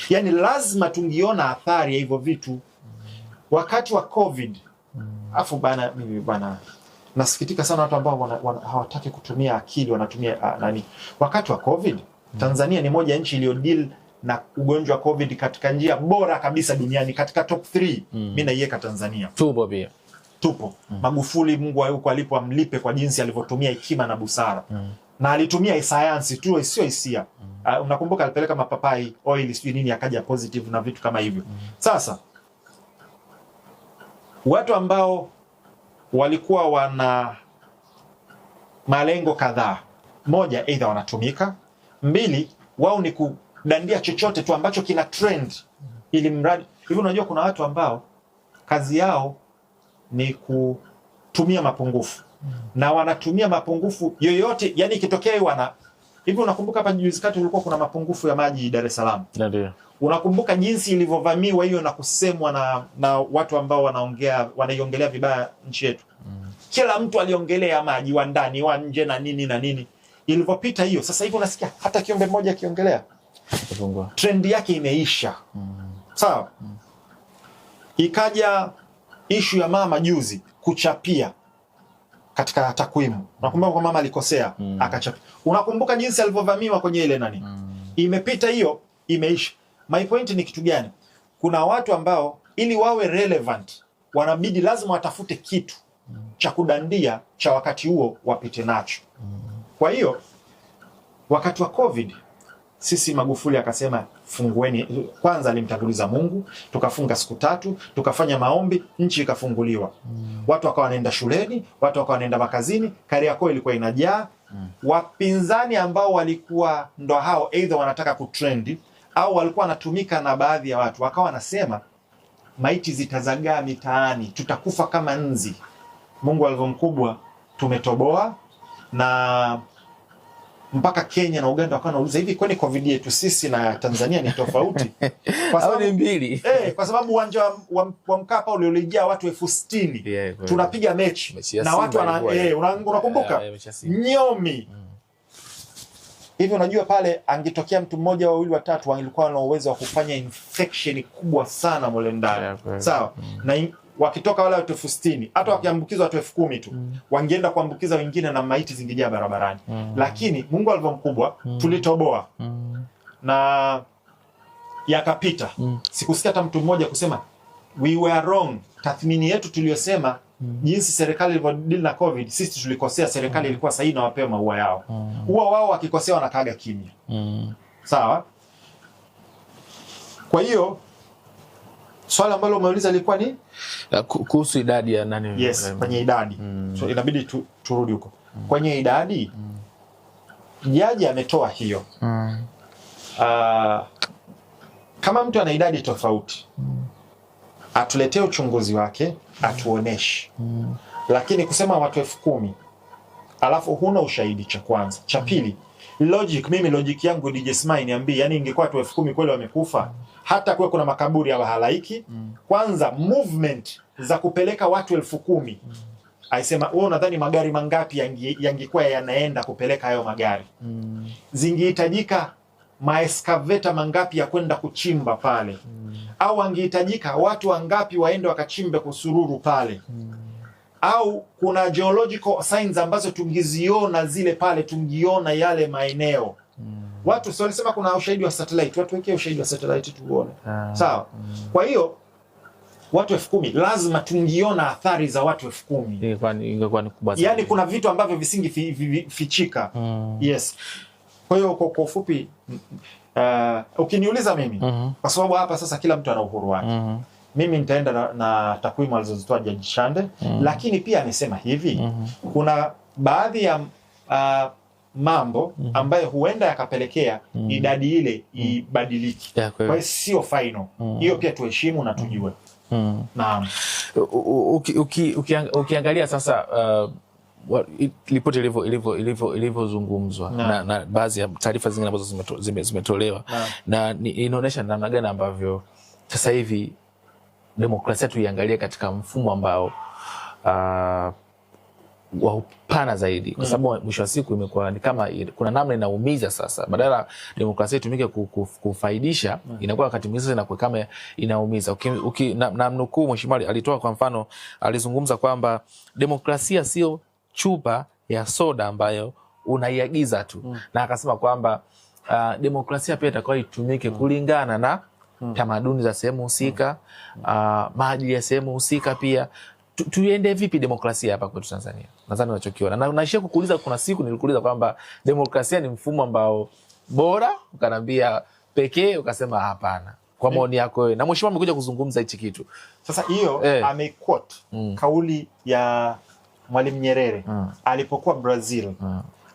Speaker 2: Yani lazima tungiona athari ya hivyo vitu wakati wa COVID. Afu mimi bana nasikitika sana watu ambao hawataki kutumia akili, wanatumia nani. Wakati wa COVID Tanzania ni moja nchi iliyo deal na ugonjwa wa COVID katika njia bora kabisa duniani, katika top 3. Mimi naiweka Tanzania. Tupo. Magufuli, Mungu yuko alipo amlipe kwa jinsi alivyotumia hekima na busara. Na alitumia science tu, sio hisia. Unakumbuka alipeleka mapapai oil sio nini, akaja positive na vitu kama hivyo. Sasa watu ambao walikuwa wana malengo kadhaa: moja, either wanatumika; mbili, wao ni kudandia chochote tu ambacho kina trend, ili mradi hivi. Unajua kuna watu ambao kazi yao ni kutumia mapungufu, na wanatumia mapungufu yoyote, yani ikitokea hivi. Unakumbuka hapa juzi kati ulikuwa kuna mapungufu ya maji Dar es Salaam?
Speaker 1: Ndio.
Speaker 2: Unakumbuka jinsi ilivyovamiwa hiyo na kusemwa na watu ambao wanaiongelea vibaya nchi yetu? Kila mtu aliongelea maji, wa ndani wa nje na nini na nini. Ilivyopita hiyo, sasa hivi unasikia hata kiumbe mmoja akiongelea. Trend yake imeisha. Sawa? Ikaja issue ya mama juzi kuchapia katika takwimu. Unakumbuka kwa mama alikosea akachapia. Unakumbuka jinsi alivyovamiwa kwenye ile nani? Imepita hiyo, imeisha. My point ni kitu gani? Kuna watu ambao ili wawe relevant wanabidi lazima watafute kitu cha kudandia cha wakati huo wapite nacho. Kwa hiyo wakati wa COVID sisi Magufuli akasema fungueni. Kwanza alimtanguliza Mungu, tukafunga siku 3, tukafanya maombi, nchi ikafunguliwa. Watu wakawa wanaenda shuleni, watu wakawa wanaenda makazini, Kariakoo ilikuwa inajaa. Wapinzani ambao walikuwa ndo hao either wanataka kutrend au walikuwa wanatumika na baadhi ya watu, wakawa wanasema maiti zitazagaa mitaani, tutakufa kama nzi. Mungu alivyo mkubwa, tumetoboa, na mpaka Kenya na Uganda wakawa wanauliza hivi, kwani COVID yetu sisi na Tanzania ni tofauti? Kwa sababu
Speaker 1: ni mbili.
Speaker 2: Kwa sababu uwanja wa Mkapa uliojaa watu 60,000 tunapiga mechi na watu unakumbuka nyomi. Hivi unajua pale angetokea mtu mmoja, wawili, watatu, walikuwa na uwezo wa kufanya infection kubwa sana mole ndani. Sawa? Na wakitoka wale watu 60,000, hata wakiambukizwa watu 10,000 tu, wangeenda kuambukiza wengine na maiti zingejaa barabarani. Lakini Mungu alivyo mkubwa, tulitoboa. Na yakapita. Sikusikia hata mtu mmoja kusema we were wrong. Tathmini yetu tuliyosema jinsi serikali ilivyodeal na COVID, sisi tulikosea, serikali ilikuwa sahihi na wapewe maua yao. Huwa wao wakikosea wanakaaga kimya. Sawa? Kwa hiyo swali ambalo umeuliza lilikuwa ni
Speaker 1: kuhusu idadi ya nani?
Speaker 2: Yes, kwenye idadi. So inabidi turudi huko. Kwenye idadi jaji ametoa hiyo. Kama mtu ana idadi tofauti, atuletee uchunguzi wake, atuoneshe. Lakini kusema watu 10,000 alafu huna ushahidi, cha kwanza. Cha pili, logic yangu DJ Smile niambie, yani ingekuwa watu 10,000 kweli wamekufa, hata kuwe kuna makaburi ya halaiki, kwanza movement za kupeleka watu 10,000. Aisema wewe unadhani magari mangapi yangekuwa yanaenda kupeleka hayo magari? Zingehitajika maeskaveta mangapi ya kwenda kuchimba pale? Au angehitajika watu wangapi waende wakachimbe kusururu pale? Au kuna geological signs ambazo tungiziona zile pale, tungiona yale maeneo. Watu sio walisema kuna ushahidi wa satellite, watu wekee ushahidi wa satellite tuone. Sawa? Kwa hiyo watu 10,000 lazima tungiona athari za watu 10,000.
Speaker 1: Ingekuwa ni kubwa.
Speaker 2: Yaani kuna vitu ambavyo visingifichika. Yes. Kwa hiyo kwa ufupi, ukiniuliza mimi, kwa sababu hapa sasa kila mtu ana uhuru wake. Mimi nitaenda na takwimu alizozitoa Jaji Chande, lakini pia amesema hivi, kuna baadhi ya mambo ambayo huenda yakapelekea idadi ile ibadiliki. Kwa hiyo sio final. Hiyo pia tuheshimu na tujue. Naam.
Speaker 1: Ukiangalia sasa ripoti ilivyozungumzwa na baadhi ya taarifa zingine ambazo zimetolewa na inaonyesha namna gani ambavyo sasa hivi demokrasia tuiangalie katika mfumo ambao wa upana zaidi, kwa sababu mwisho wa siku imekuwa ni kama kuna namna inaumiza sasa. Badala demokrasia itumike kufaidisha, inakuwa wakati mwingine inakuwa kama inaumiza. Na mnukuu mheshimiwa alitoa kwa mfano, alizungumza kwamba demokrasia sio chupa ya soda ambayo unaiagiza tu, na akasema kwamba demokrasia pia itakuwa itumike kulingana na tamaduni za sehemu husika, maadili ya sehemu husika pia. Tuende vipi demokrasia hapa kwetu Tanzania? Nadhani unachokiona. Na naishia kukuuliza, kuna siku nilikuuliza kwamba demokrasia ni mfumo ambao bora, ukaniambia pekee, ukasema hapana. Kwa maoni yako wewe. Na mheshimiwa amekuja kuzungumza hichi kitu.
Speaker 2: Sasa hiyo amequote kauli ya Mwalimu Nyerere alipokuwa Brazil.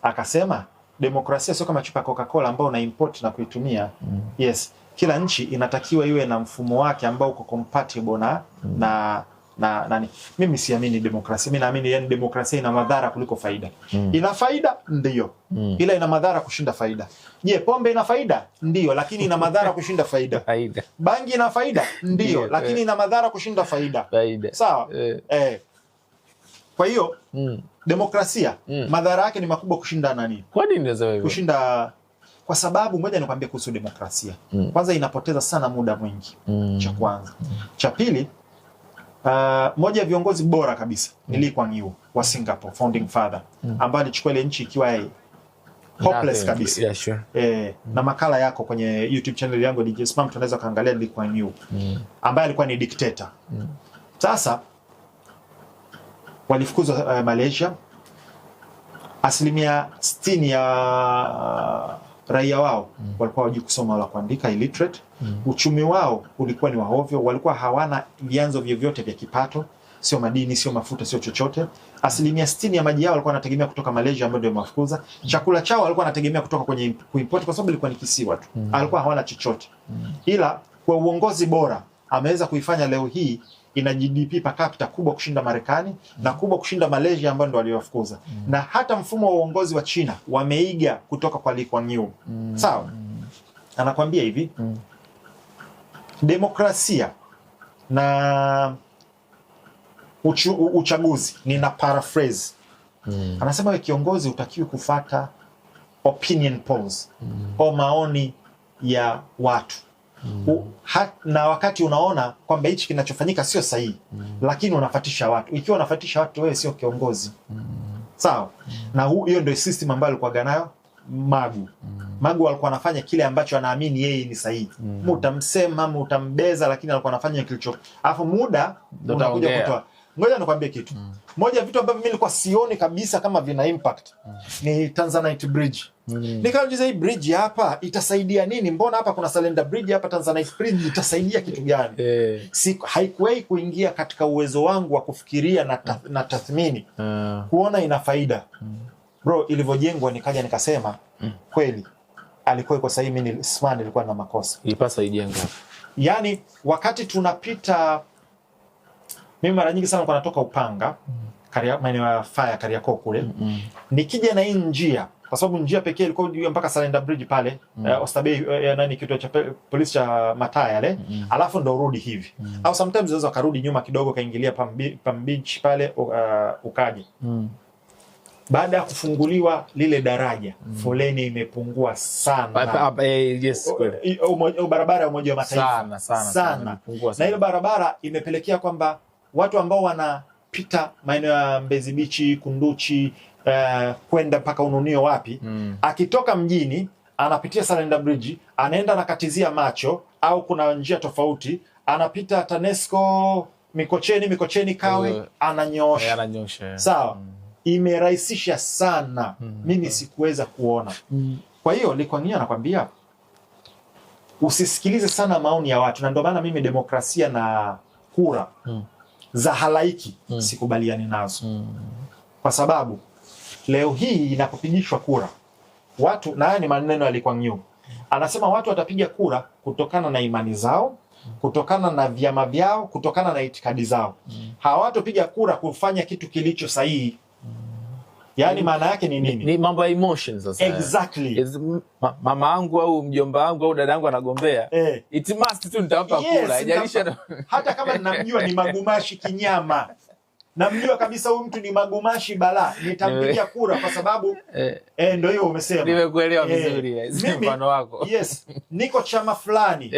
Speaker 2: Akasema demokrasia sio kama chupa ya Coca-Cola ambao una import na kuitumia. Yes, kila nchi inatakiwa iwe na mfumo wake ambao uko compatible na nani. Mimi siamini demokrasia. Mimi naamini yani demokrasia ina madhara kuliko faida. Ina faida ndio. Ila ina madhara kushinda faida. Je, pombe ina faida? Ndio, lakini ina madhara kushinda faida. Bangi ina faida? Ndio, lakini ina madhara kushinda faida. Sawa? Kwa hiyo demokrasia madhara yake ni makubwa kushinda nani?
Speaker 1: Kwa nini unaweza hivyo?
Speaker 2: Kushinda, kwa sababu ngoja nikwambie kuhusu demokrasia. Kwanza inapoteza sana muda mwingi. Cha kwanza. Cha pili, moja ya viongozi bora kabisa ni Lee Kuan Yew wa Singapore, founding father, ambaye alichukua ile nchi ikiwa hopeless kabisa.
Speaker 1: Yeah, sure.
Speaker 2: Na makala yako kwenye YouTube channel yangu DJ Spam, tunaweza kaangalia Lee Kuan Yew ambaye alikuwa ni dictator. Sasa walifukuzwa Malaysia. 60% ya raia wao walikuwa hawajui kusoma wala kuandika, illiterate. Uchumi wao ulikuwa ni wahovyo, walikuwa hawana vyanzo vyovyote vya kipato, sio madini, sio mafuta, sio chochote. 60% ya maji yao walikuwa wanategemea kutoka Malaysia ambayo ndio mafukuza. Chakula chao walikuwa wanategemea kutoka kwenye kuimport kwa sababu ilikuwa ni kisiwa tu. Alikuwa hawana chochote. Ila kwa uongozi bora ameweza kuifanya leo hii ina GDP per capita kubwa kushinda Marekani na kubwa kushinda Malaysia ambayo ndio waliowafukuza. Na hata mfumo wa uongozi wa China wameiga kutoka kwa Lee Kuan Yew. Sawa? Anakuambia hivi, demokrasia na uchaguzi, nina paraphrase. Anasema wewe kiongozi utakiwi kufuata opinion polls au maoni ya watu. Na wakati unaona kwamba hichi kinachofanyika sio sahihi, lakini unafuatisha watu. Ikiwa unafuatisha watu, wewe sio kiongozi. Sawa? Na hiyo ndio system ambayo alikuwa nayo Magu. Magu alikuwa anafanya kile ambacho anaamini yeye ni sahihi. Utamsema, utambeza, lakini alikuwa anafanya kilicho. Alafu muda unakuja kutoa. Ngoja nikwambie kitu. Moja ya vitu ambavyo mimi nilikuwa sioni kabisa kama vina impact ni Tanzanite Bridge. Nikajiuliza hii bridge hapa itasaidia nini? Mbona hapa kuna Salenda Bridge, hapa Tanzanite Bridge itasaidia kitu gani? Haikuwahi kuingia katika uwezo wangu wa kufikiria na tathmini kuona ina faida. Bro, ilivyojengwa nikaja nikasema kweli alikuwa iko sahihi, mimi nilikuwa na makosa.
Speaker 1: Ilipasa ijengwe.
Speaker 2: Yaani wakati tunapita, mimi mara nyingi sana natoka Upanga, maeneo ya Fire Kariakoo kule. Nikija na hii njia, kwa sababu njia pekee ilikuwa mpaka Salenda Bridge pale, Oysterbay nani kituo cha polisi cha Mataa yale, alafu ndo urudi hivi. Au sometimes unaweza karudi nyuma kidogo kaingilia Palm Beach pale ukaje. Baada ya kufunguliwa lile daraja, foleni imepungua sana.
Speaker 1: Yes,
Speaker 2: barabara ya Umoja wa Mataifa sana. Na ile barabara imepelekea kwamba watu ambao wanapita maeneo ya Mbezi Beach, Kunduchi, kwenda mpaka Ununio wapi, akitoka mjini anapitia Salenda Bridge, anaenda nakatizia Macho, au kuna njia tofauti, anapita TANESCO Mikocheni Kawe, ananyosha. Sawa? Imerahisisha sana. Mimi sikuweza kuona. Kwa hiyo Lee Kuan Yew anakuambia usisikilize sana maoni ya watu, na ndio maana mimi demokrasia na kura za halaiki sikubaliani nazo. Kwa sababu leo hii inapopigishwa kura watu, na haya ni maneno ya Lee Kuan Yew, anasema watu watapiga kura kutokana na imani zao, kutokana na vyama vyao, kutokana na itikadi zao. Hawatopiga kura kufanya kitu kilicho sahihi. Yaani maana yake ni nini?
Speaker 1: Ni mambo ya emotions sasa.
Speaker 2: Exactly.
Speaker 1: Mama yangu au mjomba wangu au dada yangu anagombea. It must tu nitampa kura. Haijalisha
Speaker 2: hata kama ninamjua ni magumashi kinyama. Namjua kabisa huyu mtu ni magumashi bala, nitampigia kura kwa sababu ndio hiyo umesema.
Speaker 1: Nimekuelewa vizuri mfano wako.
Speaker 2: Yes, niko chama fulani.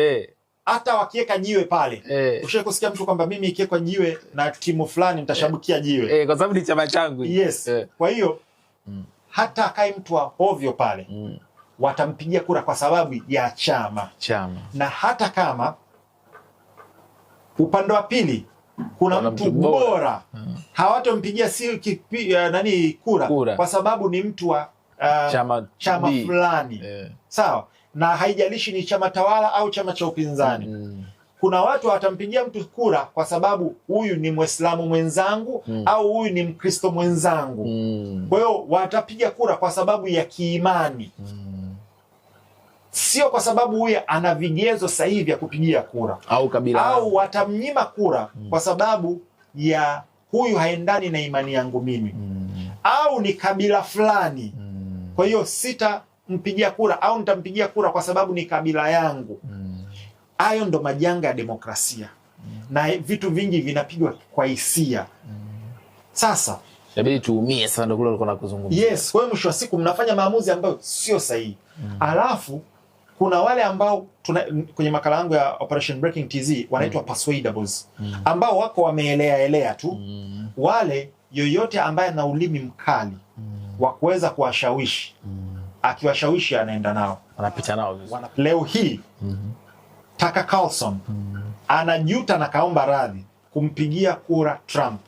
Speaker 2: Hata wakiweka jiwe pale. Ushawahi kusikia mtu kwamba mimi ikiwekwa jiwe na timu fulani nitashabikia jiwe.
Speaker 1: Kwa sababu ni chama changu.
Speaker 2: Yes. Kwa hiyo hata akae mtu wa ovyo pale. Watampigia kura kwa sababu ya chama. Na hata kama upande wa pili kuna mtu bora, hawatompigia kura kwa sababu ni mtu wa chama fulani. Sawa? Na haijalishi ni chama tawala au chama cha upinzani. Kuna watu watampigia mtu kura kwa sababu huyu ni Muislamu mwenzangu au huyu ni Mkristo mwenzangu. Kwa hiyo watapiga kura kwa sababu ya kiimani. Sio kwa sababu huyu ana vigezo sahihi vya kupigia kura
Speaker 1: au kabila,
Speaker 2: au watamnyima kura kwa sababu ya huyu haendani na imani yangu mimi, au ni kabila fulani. Kwa hiyo sitampigia kura au nitampigia kura kwa sababu ni kabila yangu. Hayo ndo majanga ya demokrasia. Na vitu vingi vinapigwa kwa hisia. Sasa
Speaker 1: inabidi tuumie sana, ndio kule ulikuwa unakuzungumzia.
Speaker 2: Yes, kwa hiyo mwisho wa siku mnafanya maamuzi ambayo sio sahihi. Alafu kuna wale ambao kwenye makala yangu ya Operation Breaking TZ wanaitwa persuadables, ambao wako wameelea tu. Wale yoyote ambaye ana ulimi mkali wa kuweza kuwashawishi, akiwashawishi anaenda nao,
Speaker 1: anapita nao vizuri.
Speaker 2: Leo hii Tucker Carlson anajuta na kaomba radhi kumpigia kura Trump,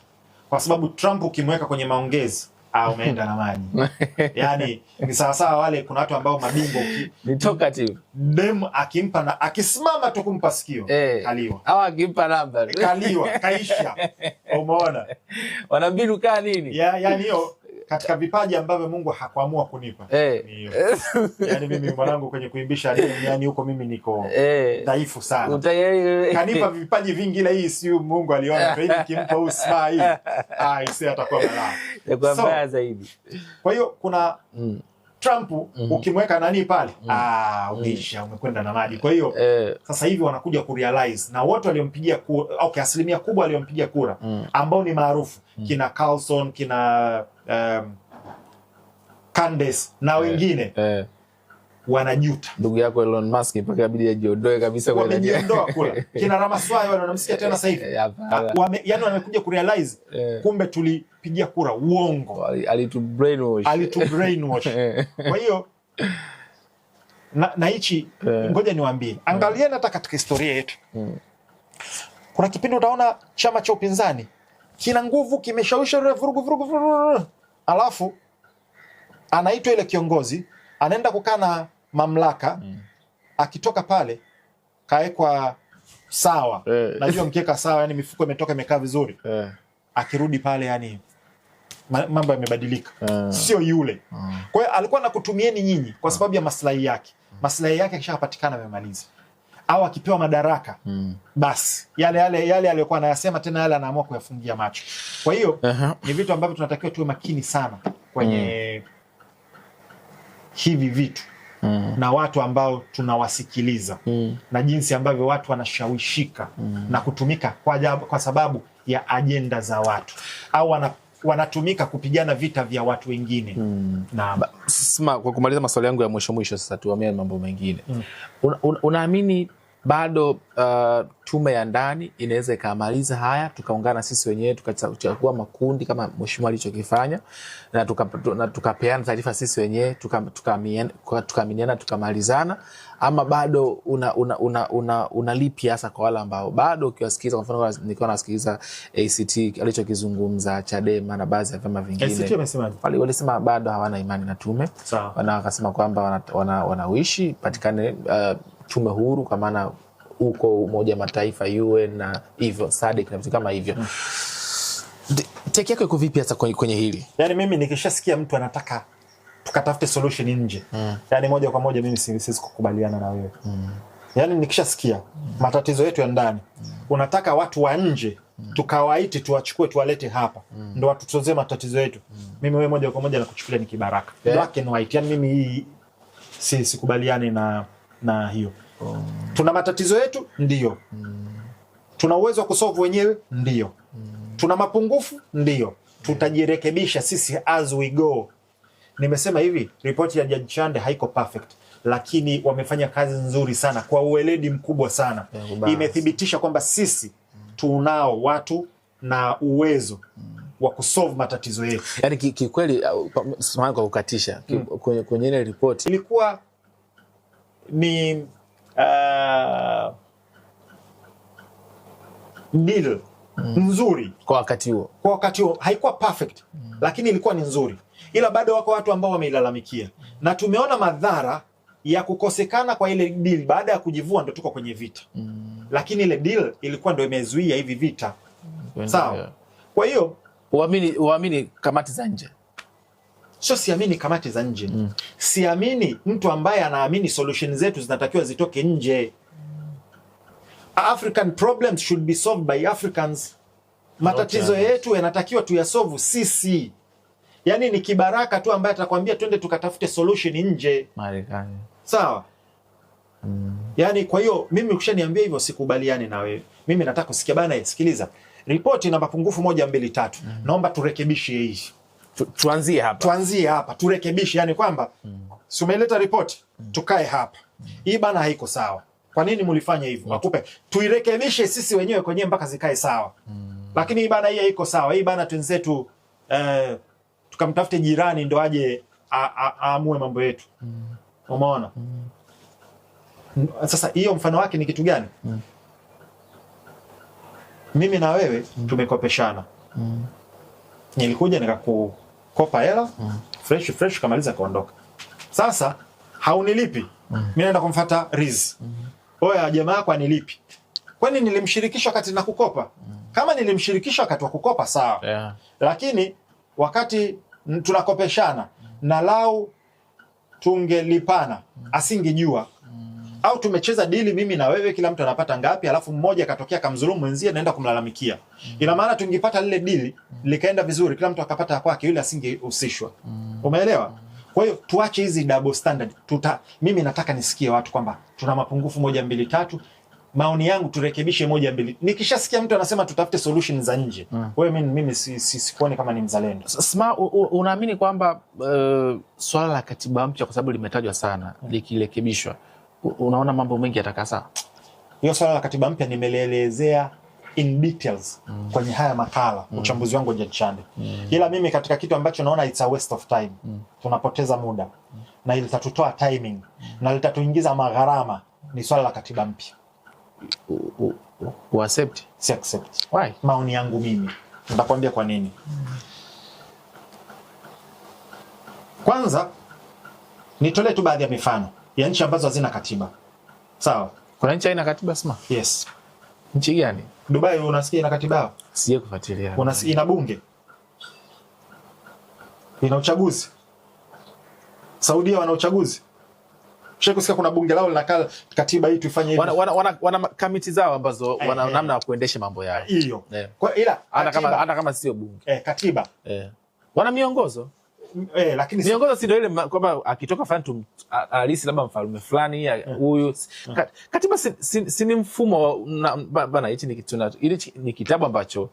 Speaker 2: kwa sababu Trump ukimweka kwenye maongezi umeenda na maji. Yani ni sawasawa wale, kuna watu ambao mabingwa
Speaker 1: ni talkative,
Speaker 2: dem akimpa na akisimama tu kumpa sikio kaliwa,
Speaker 1: au akimpa namba
Speaker 2: kaliwa kaisha. Umeona
Speaker 1: wanabinu kaa nini?
Speaker 2: Yani hiyo katika vipaji ambavyo Mungu hakuamua kunipa. Yani mimi mwanangu kwenye kuimbisha, yani huko mimi niko dhaifu sana. Kanipa vipaji vingi, ila hii si Mungu aliona hivi, kimpa usma hii isi atakuwa balaa.
Speaker 1: Kwa mbaya zaidi.
Speaker 2: Kwa hiyo kuna Trump ukimweka nani pale umekwenda na maji. Kwa hiyo sasa hivi wanakuja kurealize, na wote waliompigia kura, asilimia kubwa waliompigia kura ambao ni maarufu, kina Carlson, kina Candace na wengine wanajuta.
Speaker 1: Ndugu yako Elon Musk mpaka inabidi ajiondoe kabisa kwa
Speaker 2: kujiondoa kula. Kina Ramaswamy wale wanamsikia tena sasa hivi. Yani wamekuja kurealize kumbe tulipigia kura uongo.
Speaker 1: Alitu brainwash.
Speaker 2: Kwa hiyo na hichi ngoja niwaambie. Angalieni hata katika historia yetu. Kuna kipindi utaona chama cha upinzani kina nguvu, kimeshawishi vurugu. Alafu anaitwa ile kiongozi, anaenda kukaa na mamlaka, akitoka pale kaekwa sawa. Najua mkieka sawa, yani mifuko imetoka imekaa vizuri. Akirudi pale yani mambo yamebadilika. Sio yule. Kwa hiyo alikuwa anakutumieni nyinyi kwa sababu ya maslahi yake. Maslahi yake kishapatikana, amemaliza. Au akipewa madaraka basi yale aliyokuwa anayasema tena yale anaamua kuyafungia macho. Kwa hiyo ni vitu ambavyo tunatakiwa tuwe makini sana kwenye hivi vitu na watu ambao tunawasikiliza na jinsi ambavyo watu wanashawishika na kutumika kwa sababu ya ajenda za watu, au wanatumika kupigana vita vya watu wengine.
Speaker 1: Sima, kwa kumaliza maswali yangu ya mwisho sasa tuamie mambo mengine. Unaamini bado tume ya ndani inaweza ikamaliza haya, tukaungana sisi wenyewe tukachagua makundi kama mheshimiwa alichokifanya, na tukapeana taarifa sisi wenyewe, tukaaminiana, tukamalizana, ama bado una lipi hasa kwa wale ambao bado ukiwasikiliza? Kwa mfano nilikuwa nasikiliza ACT alichokizungumza, Chadema na baadhi ya vyama vingine.
Speaker 2: ACT wamesemaje?
Speaker 1: Walisema bado hawana imani na tume. Wakasema kwamba wanawishi patikane tume huru, kwa maana uko Umoja Mataifa, UN na hivyo SADC na vitu kama hivyo. Teki yako iko vipi hata kwenye hili?
Speaker 2: Yani mimi nikishasikia mtu anataka tukatafute solution nje. Yani moja kwa moja mimi siwezi kukubaliana na wewe. Yani nikishasikia matatizo yetu ya ndani, unataka watu wa nje tukawaite tuwachukue tuwalete hapa ndo watutoze matatizo yetu. Mimi wewe moja kwa moja nakuchukulia ni kibaraka. Black and white. Yani mimi hii sikubaliani na hiyo. Tuna matatizo yetu ndio. Tuna uwezo wa kusolve wenyewe ndio. Tuna mapungufu ndio. Tutajirekebisha sisi as we go. Nimesema hivi, ripoti ya Judge Chande haiko perfect, lakini wamefanya kazi nzuri sana kwa uweledi mkubwa sana. Imethibitisha kwamba sisi tunao watu na uwezo wa kusolve matatizo yetu.
Speaker 1: Yani kikweli samahani kwa kukatisha, kwenye ile ripoti
Speaker 2: ilikuwa ni deal nzuri
Speaker 1: kwa wakati huo.
Speaker 2: Kwa wakati huo haikuwa perfect, lakini ilikuwa ni nzuri. Ila bado wako watu ambao wameilalamikia. Na tumeona madhara ya kukosekana kwa ile deal baada ya kujivua, ndo tuko kwenye vita. Lakini ile deal ilikuwa ndo imezuia hivi vita. Sawa. Kwa hiyo
Speaker 1: uamini kamati za nje.
Speaker 2: Sio siamini kamati za nje. Siamini mtu ambaye anaamini solution zetu zinatakiwa zitoke nje. African problems should be solved by Africans. Matatizo yetu yanatakiwa tuyasolve sisi. Yani ni kibaraka tu ambaye atakwambia twende tukatafute solution nje.
Speaker 1: Marekani.
Speaker 2: Sawa? Yani kwa hiyo mimi ukishaniambia hivyo sikubaliani na wewe. Mimi nataka kusikia bana, sikiliza. Ripoti ina mapungufu 1 2 3. Naomba turekebishe hii.
Speaker 1: Tuanzie hapa.
Speaker 2: Tuanzie hapa, turekebishe. Yani kwamba si umeleta ripoti, tukae hapa. Hii bana haiko sawa. Kwa nini mlifanya hivyo? Wakupe tuirekebishe sisi wenyewe kwenyewe mpaka zikae sawa. Lakini hii bana hii haiko sawa. Hii bana twenzetu tukamtafute jirani ndo aje aamue mambo yetu. Umeona? Sasa hiyo mfano wake ni kitu gani? Mimi na wewe tumekopeshana. Nilikuja nikakukopa hela, fresh kamaliza kaondoka. Sasa haunilipi. Mimi naenda kumfuata Riz. Oya jamaa yako anilipi. Kwani nilimshirikisha wakati nakukopa? Kama nilimshirikisha wakati wa kukopa sawa. Lakini wakati tunakopeshana na lau tungelipana asingejua. Au tumecheza dili mimi na wewe, kila mtu anapata ngapi, alafu mmoja katokea kamdhulumu mwenzie naenda kumlalamikia. Ina maana tungepata lile dili likaenda vizuri, kila mtu akapata kwake, yule asingehusishwa. Umeelewa? Kwa hiyo tuache hizi double standard. Mimi nataka nisikie watu kwamba tuna mapungufu 1 2 3. Maoni yangu turekebishe 1 2. Nikishasikia mtu anasema tutafute solution za nje. Wewe mimi sikuone kama ni mzalendo.
Speaker 1: Sma, unaamini kwamba swala la katiba mpya kwa sababu limetajwa sana likirekebishwa, unaona mambo mengi yatakaa sawa?
Speaker 2: Hiyo swala la katiba mpya nimelielezea in details kwenye haya makala, uchambuzi wangu wa Judge Chande. Ila mimi katika kitu ambacho naona it's a waste of time. Tunapoteza muda na litatutoa timing na litatuingiza magharama ni swala la katiba mpya.
Speaker 1: Accept?
Speaker 2: Si accept.
Speaker 1: Why?
Speaker 2: Maoni yangu mimi. Nitakwambia kwa nini. Kwanza nitolee tu baadhi ya mifano ya nchi ambazo hazina katiba. Sawa?
Speaker 1: Kuna nchi haina katiba Sma?
Speaker 2: Yes.
Speaker 1: Nchi gani?
Speaker 2: Dubai unasikia ina katiba yao?
Speaker 1: Sije kufuatilia.
Speaker 2: Ina bunge. Ina uchaguzi. Saudia wana uchaguzi. Kisha kusikia kuna bunge lao linakaa katiba hii tuifanye hivi.
Speaker 1: Wana kamiti zao ambazo wana namna ya kuendesha mambo yao.
Speaker 2: Hiyo. Kwa ila
Speaker 1: hata kama sio bunge.
Speaker 2: Katiba.
Speaker 1: Wana miongozo.
Speaker 2: Lakini
Speaker 1: miongozo si ndio ile kwamba akitoka fulani alisi labda mfalme fulani huyu. Katiba si ni mfumo bana, hichi ni kitabu ambacho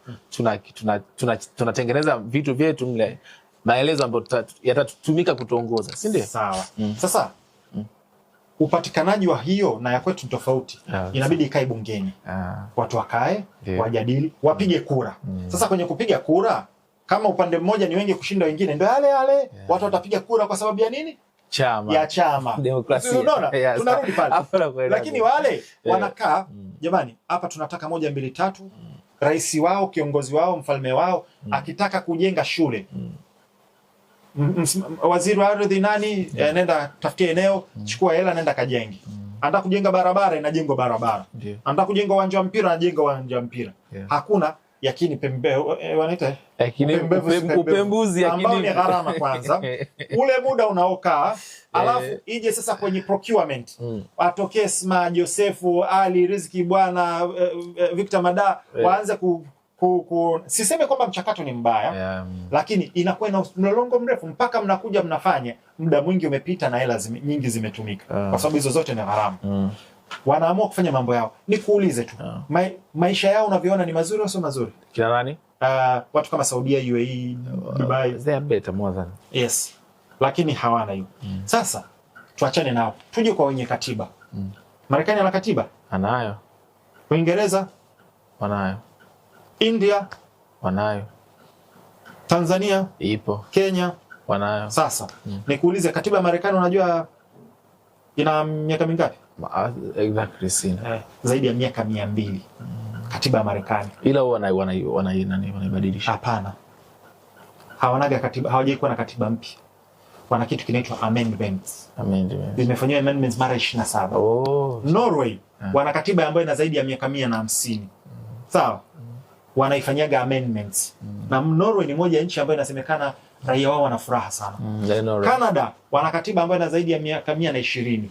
Speaker 1: tunatengeneza vitu vyetu mle, maelezo ambayo yatatumika kutuongoza, si ndio?
Speaker 2: Sawa. Sasa upatikanaji wa hiyo na ya kwetu tofauti. Inabidi ikae bungeni. Watu wakae, wajadili, wapige kura. Sasa kwenye kupiga kura, kama upande mmoja ni wengi kushinda wengine, ndio yale watu watapiga kura kwa sababu ya nini?
Speaker 1: Chama.
Speaker 2: Ya chama.
Speaker 1: Demokrasia.
Speaker 2: Unaona? Tunarudi pale. Lakini wale wanakaa, jamani, hapa tunataka 1 2 3. Rais wao, kiongozi wao, mfalme wao akitaka kujenga shule. Waziri wa ardhi nani, nenda tafutie eneo, chukua hela nenda kajenge. Anataka kujenga barabara, inajengwa barabara. Anataka kujenga uwanja wa mpira, anajenga uwanja wa mpira. Hakuna yakini wanaita
Speaker 1: upembuzi
Speaker 2: ambao ni gharama kwanza. Ule muda unaokaa alafu ije sasa kwenye procurement atokee Sma, Josefu, Ali, Riziki bwana, Victor Mada waanze siseme kwamba mchakato ni mbaya, lakini inakuwa ina mlolongo mrefu mpaka mnakuja mnafanya, muda mwingi umepita na hela nyingi zimetumika, kwa sababu hizo zote ni gharama. Wanaamua kufanya mambo yao. Nikuulize tu, maisha yao unavyoona ni mazuri au sio mazuri?
Speaker 1: Kina nani?
Speaker 2: Watu kama Saudia, UAE, Dubai,
Speaker 1: they are better more than.
Speaker 2: Yes. Lakini hawana hiyo. Sasa tuachane nao. Tuje kwa wenye katiba. Marekani ana katiba?
Speaker 1: Anayo.
Speaker 2: Uingereza?
Speaker 1: Wanayo.
Speaker 2: India?
Speaker 1: Wanayo.
Speaker 2: Tanzania?
Speaker 1: Ipo.
Speaker 2: Kenya?
Speaker 1: Wanayo.
Speaker 2: Sasa nikuulize, katiba ya Marekani unajua ina miaka mingapi?
Speaker 1: Exactly sina.
Speaker 2: Zaidi ya miaka 200. Katiba ya Marekani.
Speaker 1: Ila wanaibadilisha.
Speaker 2: Hapana. Hawanaga katiba, hawajai kuwa na katiba mpya. Wana kitu kinaitwa amendments. Zimefanywa amendments mara 27. Norway wana katiba ambayo ina zaidi ya miaka 150. Sawa? Wanaifanyaga amendments. Na Norway ni moja ya nchi ambayo inasemekana raia wao wana furaha sana. Canada wana katiba ambayo ina zaidi ya miaka 120.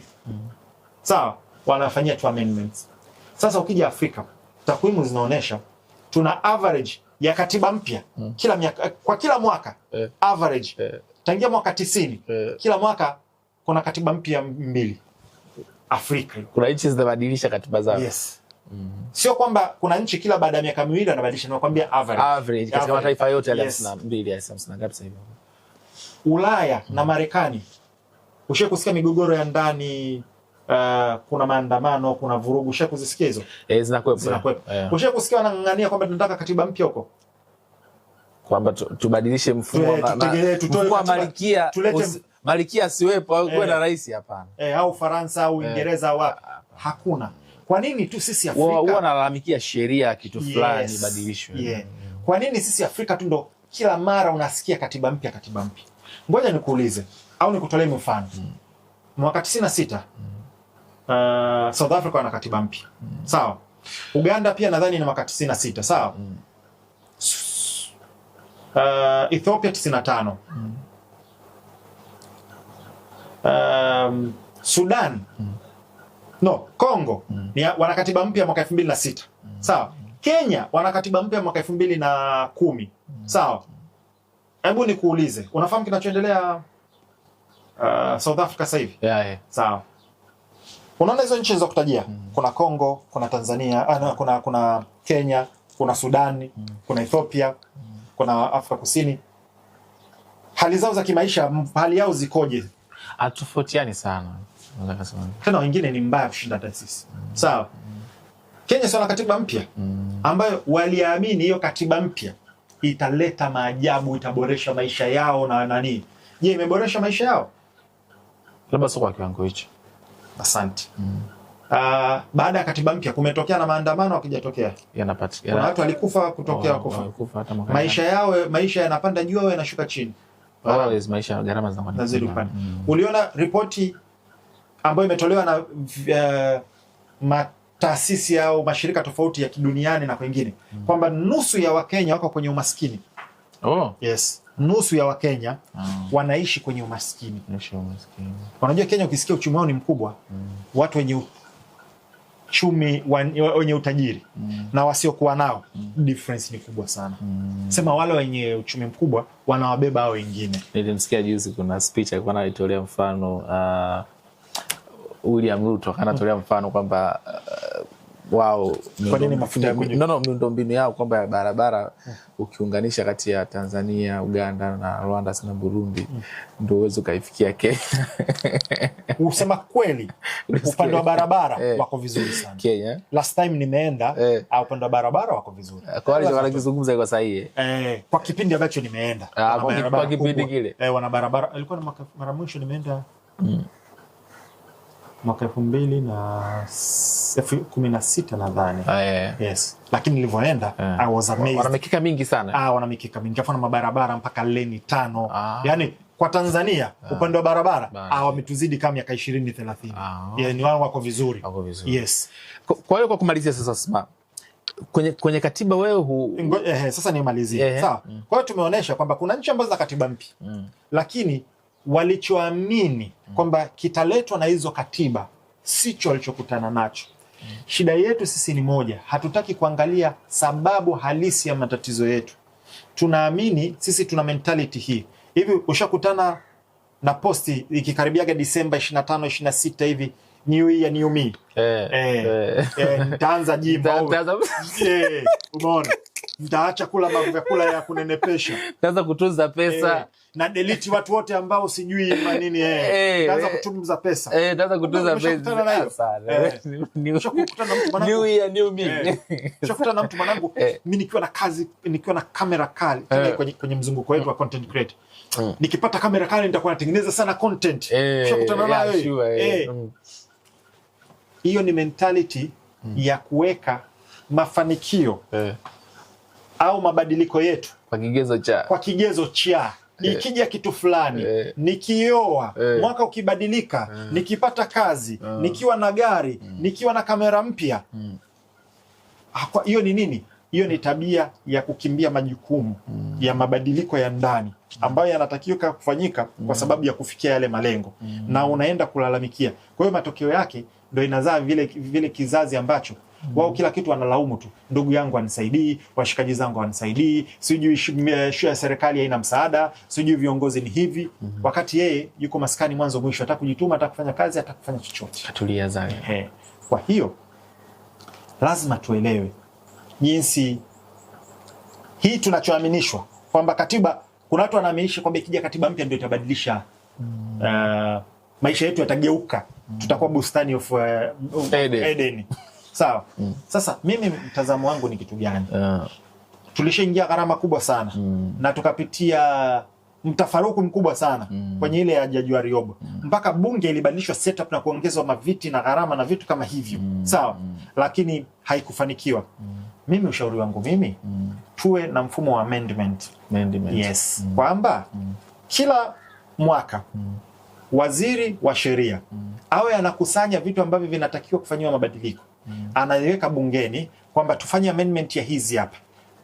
Speaker 2: Sawa? Wanafanyia tu amendments. Sasa ukija Afrika, takwimu zinaonyesha tuna average ya katiba mpya kila miaka, kwa kila mwaka average tangia mwaka 90 kila mwaka kuna katiba mpya 2 Afrika. Kuna
Speaker 1: nchi zinabadilisha katiba zao.
Speaker 2: Yes. Sio kwamba kuna nchi kila baada ya miaka 2 anabadilisha, nakwambia
Speaker 1: average katika mataifa yote ya 52 ya 50 ngapi sasa hivi.
Speaker 2: Ulaya na Marekani ushawahi kusikia migogoro ya ndani, kuna maandamano, kuna vurugu, ushawahi kuzisikia hizo?
Speaker 1: Zinakuwepo.
Speaker 2: Ushawahi kusikia wanang'ang'ania kwamba tunataka katiba mpya huko?
Speaker 1: Kwamba tubadilishe mfumo wa malkia, malkia asiwepo au kuwe na rais? Hapana.
Speaker 2: Au Faransa au Uingereza wapi? Hakuna. Kwa nini tu sisi Afrika
Speaker 1: huwa wanalalamikia sheria kitu fulani ibadilishwe?
Speaker 2: Kwa nini sisi Afrika tu ndo kila mara unasikia katiba mpya, katiba mpya? Ngoja nikuulize au nikutolee mfano. Mwaka 96 South Africa wana katiba mpya. Sawa? Uganda pia nadhani ni mwaka 96, sawa? Ethiopia 95. Sudan Congo wana katiba mpya mwaka 2006. Sawa? Kenya wana katiba mpya mwaka 2010. Sawa? Hebu nikuulize, unafahamu kinachoendelea South Africa sasa hivi? Sawa. Unaona hizo nchi za kutajia, kuna Congo, kuna Tanzania, kuna Kenya, kuna Sudan, kuna Ethiopia, kuna Afrika Kusini. Hali zao za kimaisha, hali yao zikoje?
Speaker 1: Atofautiani sana.
Speaker 2: Tena wengine ni mbaya kushinda hata sisi. Sawa. Kenya sio na katiba mpya ambayo waliamini hiyo katiba mpya italeta maajabu, itaboresha maisha yao na nani. Je, imeboresha maisha yao?
Speaker 1: Labda sio kwa kiwango hicho.
Speaker 2: Asante. Baada ya katiba mpya kumetokea na maandamano, akijatokea
Speaker 1: yanapatikana.
Speaker 2: Kuna watu walikufa kutokea kufa. Maisha yanapanda juu au yanashuka chini?
Speaker 1: Maisha gharama
Speaker 2: zinazidi kupanda. Uliona ripoti ambayo imetolewa na taasisi au mashirika tofauti ya kiduniani na kwingine kwamba nusu ya Wakenya wako kwenye umaskini. Yes. Nusu ya Wakenya wanaishi kwenye umaskini. Unajua Kenya ukisikia uchumi wao ni mkubwa, watu wenye uchumi wenye utajiri na wasiokuwa nao, difference ni kubwa sana. Sema wale wenye uchumi mkubwa wanawabeba hao wengine.
Speaker 1: Nilimsikia juzi kuna speech alikuwa anatolea mfano William Ruto anatolea mfano kwamba wao
Speaker 2: kwa nini mafuta ya
Speaker 1: miundombinu yao kwamba barabara ukiunganisha kati ya Tanzania, Uganda na Rwanda na Burundi ndio uwezo kaifikia Kenya.
Speaker 2: Usema kweli upande wa barabara wako vizuri sana
Speaker 1: Kenya.
Speaker 2: Last time nimeenda upande wa barabara wako vizuri.
Speaker 1: Kwa wale wanakizungumza kwa sahihi.
Speaker 2: Kwa kipindi ambacho nimeenda.
Speaker 1: Kwa kipindi kile.
Speaker 2: Wana barabara ilikuwa na mara mwisho nimeenda mwaka 2016 nadhani. Yes. Lakini nilivyoenda I was amazed.
Speaker 1: Wana mikika mingi sana.
Speaker 2: Wana mikika mingi. Afana mabarabara mpaka leni 5. Yaani kwa Tanzania upande wa barabara wametuzidi kama miaka 20-30. Yaani wao wako vizuri.
Speaker 1: Wako vizuri.
Speaker 2: Yes.
Speaker 1: Kwa hiyo kwa kumalizia sasa Sma, kwenye katiba wewe
Speaker 2: sasa nimalizie. Sawa. Kwa hiyo tumeonyesha kwamba kuna nchi ambazo za katiba mpya. Lakini walichoamini kwamba kitaletwa na hizo katiba sicho walichokutana nacho. Shida yetu sisi ni moja, hatutaki kuangalia sababu halisi ya matatizo yetu. Tunaamini sisi tuna mentality hii. Hivi ushakutana na posti ikikaribiaga Disemba 25 26 hivi, new year new me. Nitaanza gym. Umeona? Nitaacha kula vyakula ya kunenepesha.
Speaker 1: Nitaanza kutunza pesa.
Speaker 2: Na delete watu wote ambao sijui manini nitaanza kutunza pesa.
Speaker 1: Nitaanza kutunza pesa.
Speaker 2: Ushakutana na mtu mwanangu.
Speaker 1: New year new me.
Speaker 2: Ushakutana na mtu mwanangu, mimi nikiwa na kazi, nikiwa na kamera kali kwenye mzunguko wetu wa content creator. Nikipata kamera kali nitakuwa natengeneza sana content. Ushakutana nayo. Hiyo ni mentality ya kuweka mafanikio au mabadiliko yetu kwa kigezo cha ikija kitu fulani, nikioa, mwaka ukibadilika, nikipata kazi, nikiwa na gari, nikiwa na kamera mpya. Hiyo ni nini? Hiyo ni tabia ya kukimbia majukumu ya mabadiliko ya ndani ambayo yanatakiwa kufanyika kwa sababu ya kufikia yale malengo, na unaenda kulalamikia. Kwa hiyo matokeo yake ndio inazaa vile kizazi ambacho wao kila kitu wanalaumu tu. Ndugu yangu anisaidii, washikaji zangu wanisaidii, sijui shule ya serikali haina msaada, sijui viongozi ni hivi. Wakati yeye yuko maskani mwanzo mwisho, hata kujituma, hata kufanya kazi, hata kufanya chochote.
Speaker 1: Atulia zake.
Speaker 2: Kwa hiyo lazima tuelewe jinsi hii tunachoaminishwa kwamba katiba, kuna watu wanaaminisha kwamba ikija katiba mpya ndio itabadilisha maisha yetu, yatageuka, tutakuwa bustani of Eden. Sawa. Sasa mimi mtazamo wangu ni kitu gani? Tulishaingia gharama kubwa sana na tukapitia mtafaruku mkubwa sana kwenye ile ya Jaji Warioba. Mpaka bunge ilibadilishwa setup na kuongezwa maviti na gharama na vitu kama hivyo. Sawa. Lakini haikufanikiwa. Mimi ushauri wangu tuwe na mfumo wa amendment. Yes. Kwamba kila mwaka waziri wa sheria awe anakusanya vitu ambavyo vinatakiwa kufanywa mabadiliko. Anaiweka bungeni kwamba tufanye amendment ya hizi hapa.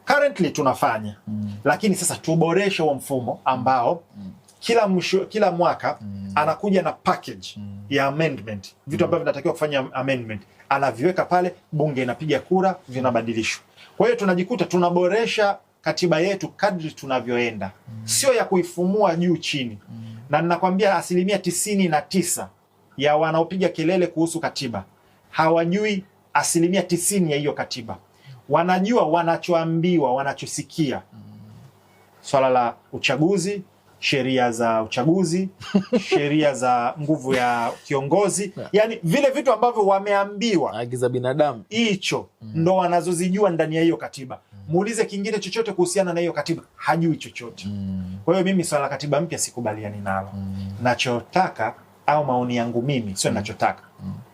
Speaker 2: Currently tunafanya. Lakini sasa tuboreshe huo mfumo ambao kila mwaka anakuja na package ya amendment. Vitu ambavyo vinatakiwa kufanya amendment. Anaviweka pale, bunge inapiga kura, vinabadilishwa. Kwa hiyo tunajikuta tunaboresha katiba yetu kadri tunavyoenda. Sio ya kuifumua juu chini. Na ninakwambia 99% ya wanaopiga kelele kuhusu katiba hawajui 90% ya hiyo katiba. Wanajua wanachoambiwa, wanachosikia. Swala la uchaguzi, sheria za uchaguzi, sheria za nguvu ya kiongozi, yani vile vitu ambavyo wameambiwa,
Speaker 1: haki za binadamu,
Speaker 2: hicho ndo wanazozijua ndani ya hiyo katiba. Muulize kingine chochote kuhusiana na hiyo katiba, hajui chochote. Kwa hiyo mimi swala la katiba mpya sikubaliani nalo. Nachotaka au maoni yangu mimi, sio nachotaka.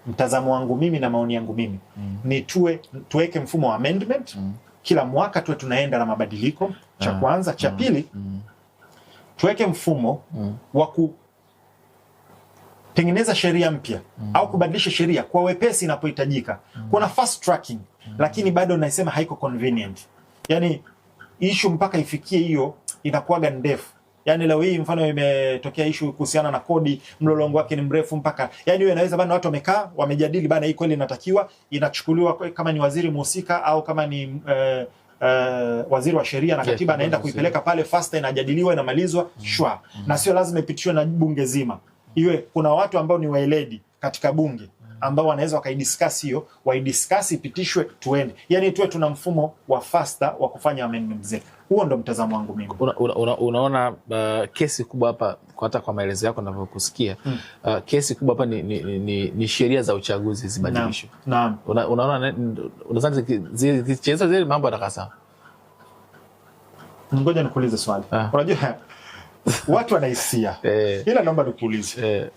Speaker 2: Mtazamo wangu mimi na maoni yangu mimi ni tuweke mfumo wa amendment. Kila mwaka tuwe tunaenda na mabadiliko. Cha kwanza, cha pili, tuweke mfumo wa kutengeneza sheria mpya au kubadilisha sheria kwa wepesi inapohitajika. Kuna fast tracking, lakini bado naisema haiko convenient. Yani issue mpaka ifikie hiyo inakuwaga ndefu. Yani leo hii mfano imetokea issue kuhusiana na kodi, mlolongo wake ni mrefu mpaka yani hiyo inaweza bana watu wamekaa wamejadili bana hii kweli inatakiwa, inachukuliwa kama ni waziri mhusika au kama ni waziri wa sheria na katiba anaenda kuipeleka pale, faster inajadiliwa, inamalizwa shwa. Na sio lazima ipitishwe na bunge zima. Iwe kuna watu ambao ni waeledi katika bunge ambao wanaweza wakaidiscuss hiyo, waidiscuss, ipitishwe, tuende. Yani tuwe tuna mfumo wa faster wa kufanya amendment zetu. Huo ndo mtazamo wangu mimi.
Speaker 1: Unaona kesi kubwa hapa, hata kwa maelezo yako ninavyokusikia, kesi kubwa hapa ni sheria za uchaguzi zibadilishwe.
Speaker 2: Naam.
Speaker 1: Unaona unadhani zile mambo yatakaa sawa?
Speaker 2: Ngoja nikuulize swali. Unajua watu wanahisia. Ila naomba nikuulize.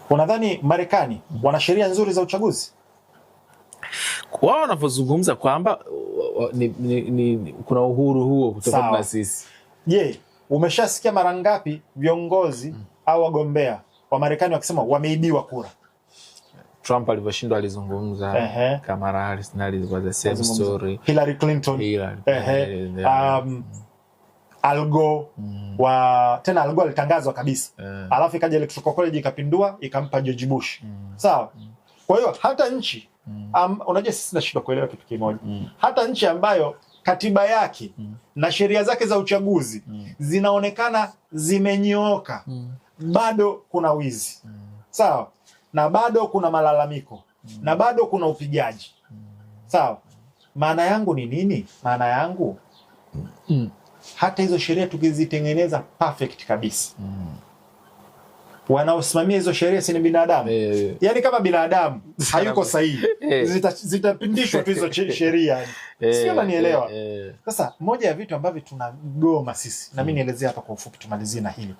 Speaker 2: Unadhani Marekani wana sheria nzuri za uchaguzi?
Speaker 1: Wao wanapozungumza kwamba kuna uhuru huo kutoka na sisi.
Speaker 2: Je, umeshasikia mara ngapi viongozi au wagombea wa Marekani wakisema wameibiwa kura?
Speaker 1: Trump alivyoshindwa alizungumza, Kamala Harris na ilikuwa the same story,
Speaker 2: Hillary Clinton, Al Gore tena Al Gore alitangazwa kabisa, alafu ikaja Electoral College ikapindua ikampa George Bush. Sawa. Kwa hiyo hata nchi unajua sisi tunashindwa kuelewa kitu kimoja. Hata nchi ambayo katiba yake na sheria zake za uchaguzi zinaonekana zimenyooka, bado kuna wizi. Sawa. Na bado kuna malalamiko, na bado kuna upigaji. Sawa. Maana yangu ni nini? Maana yangu hata hizo sheria tukizitengeneza perfect kabisa, wanaosimamia hizo sheria si ni binadamu. Yaani kama binadamu hayuko sahihi, zitapindishwa tu hizo sheria. Sio, unanielewa? Sasa moja ya vitu ambavyo tunagoma sisi, na mimi nielezea hapa kwa ufupi tumalizie na hili,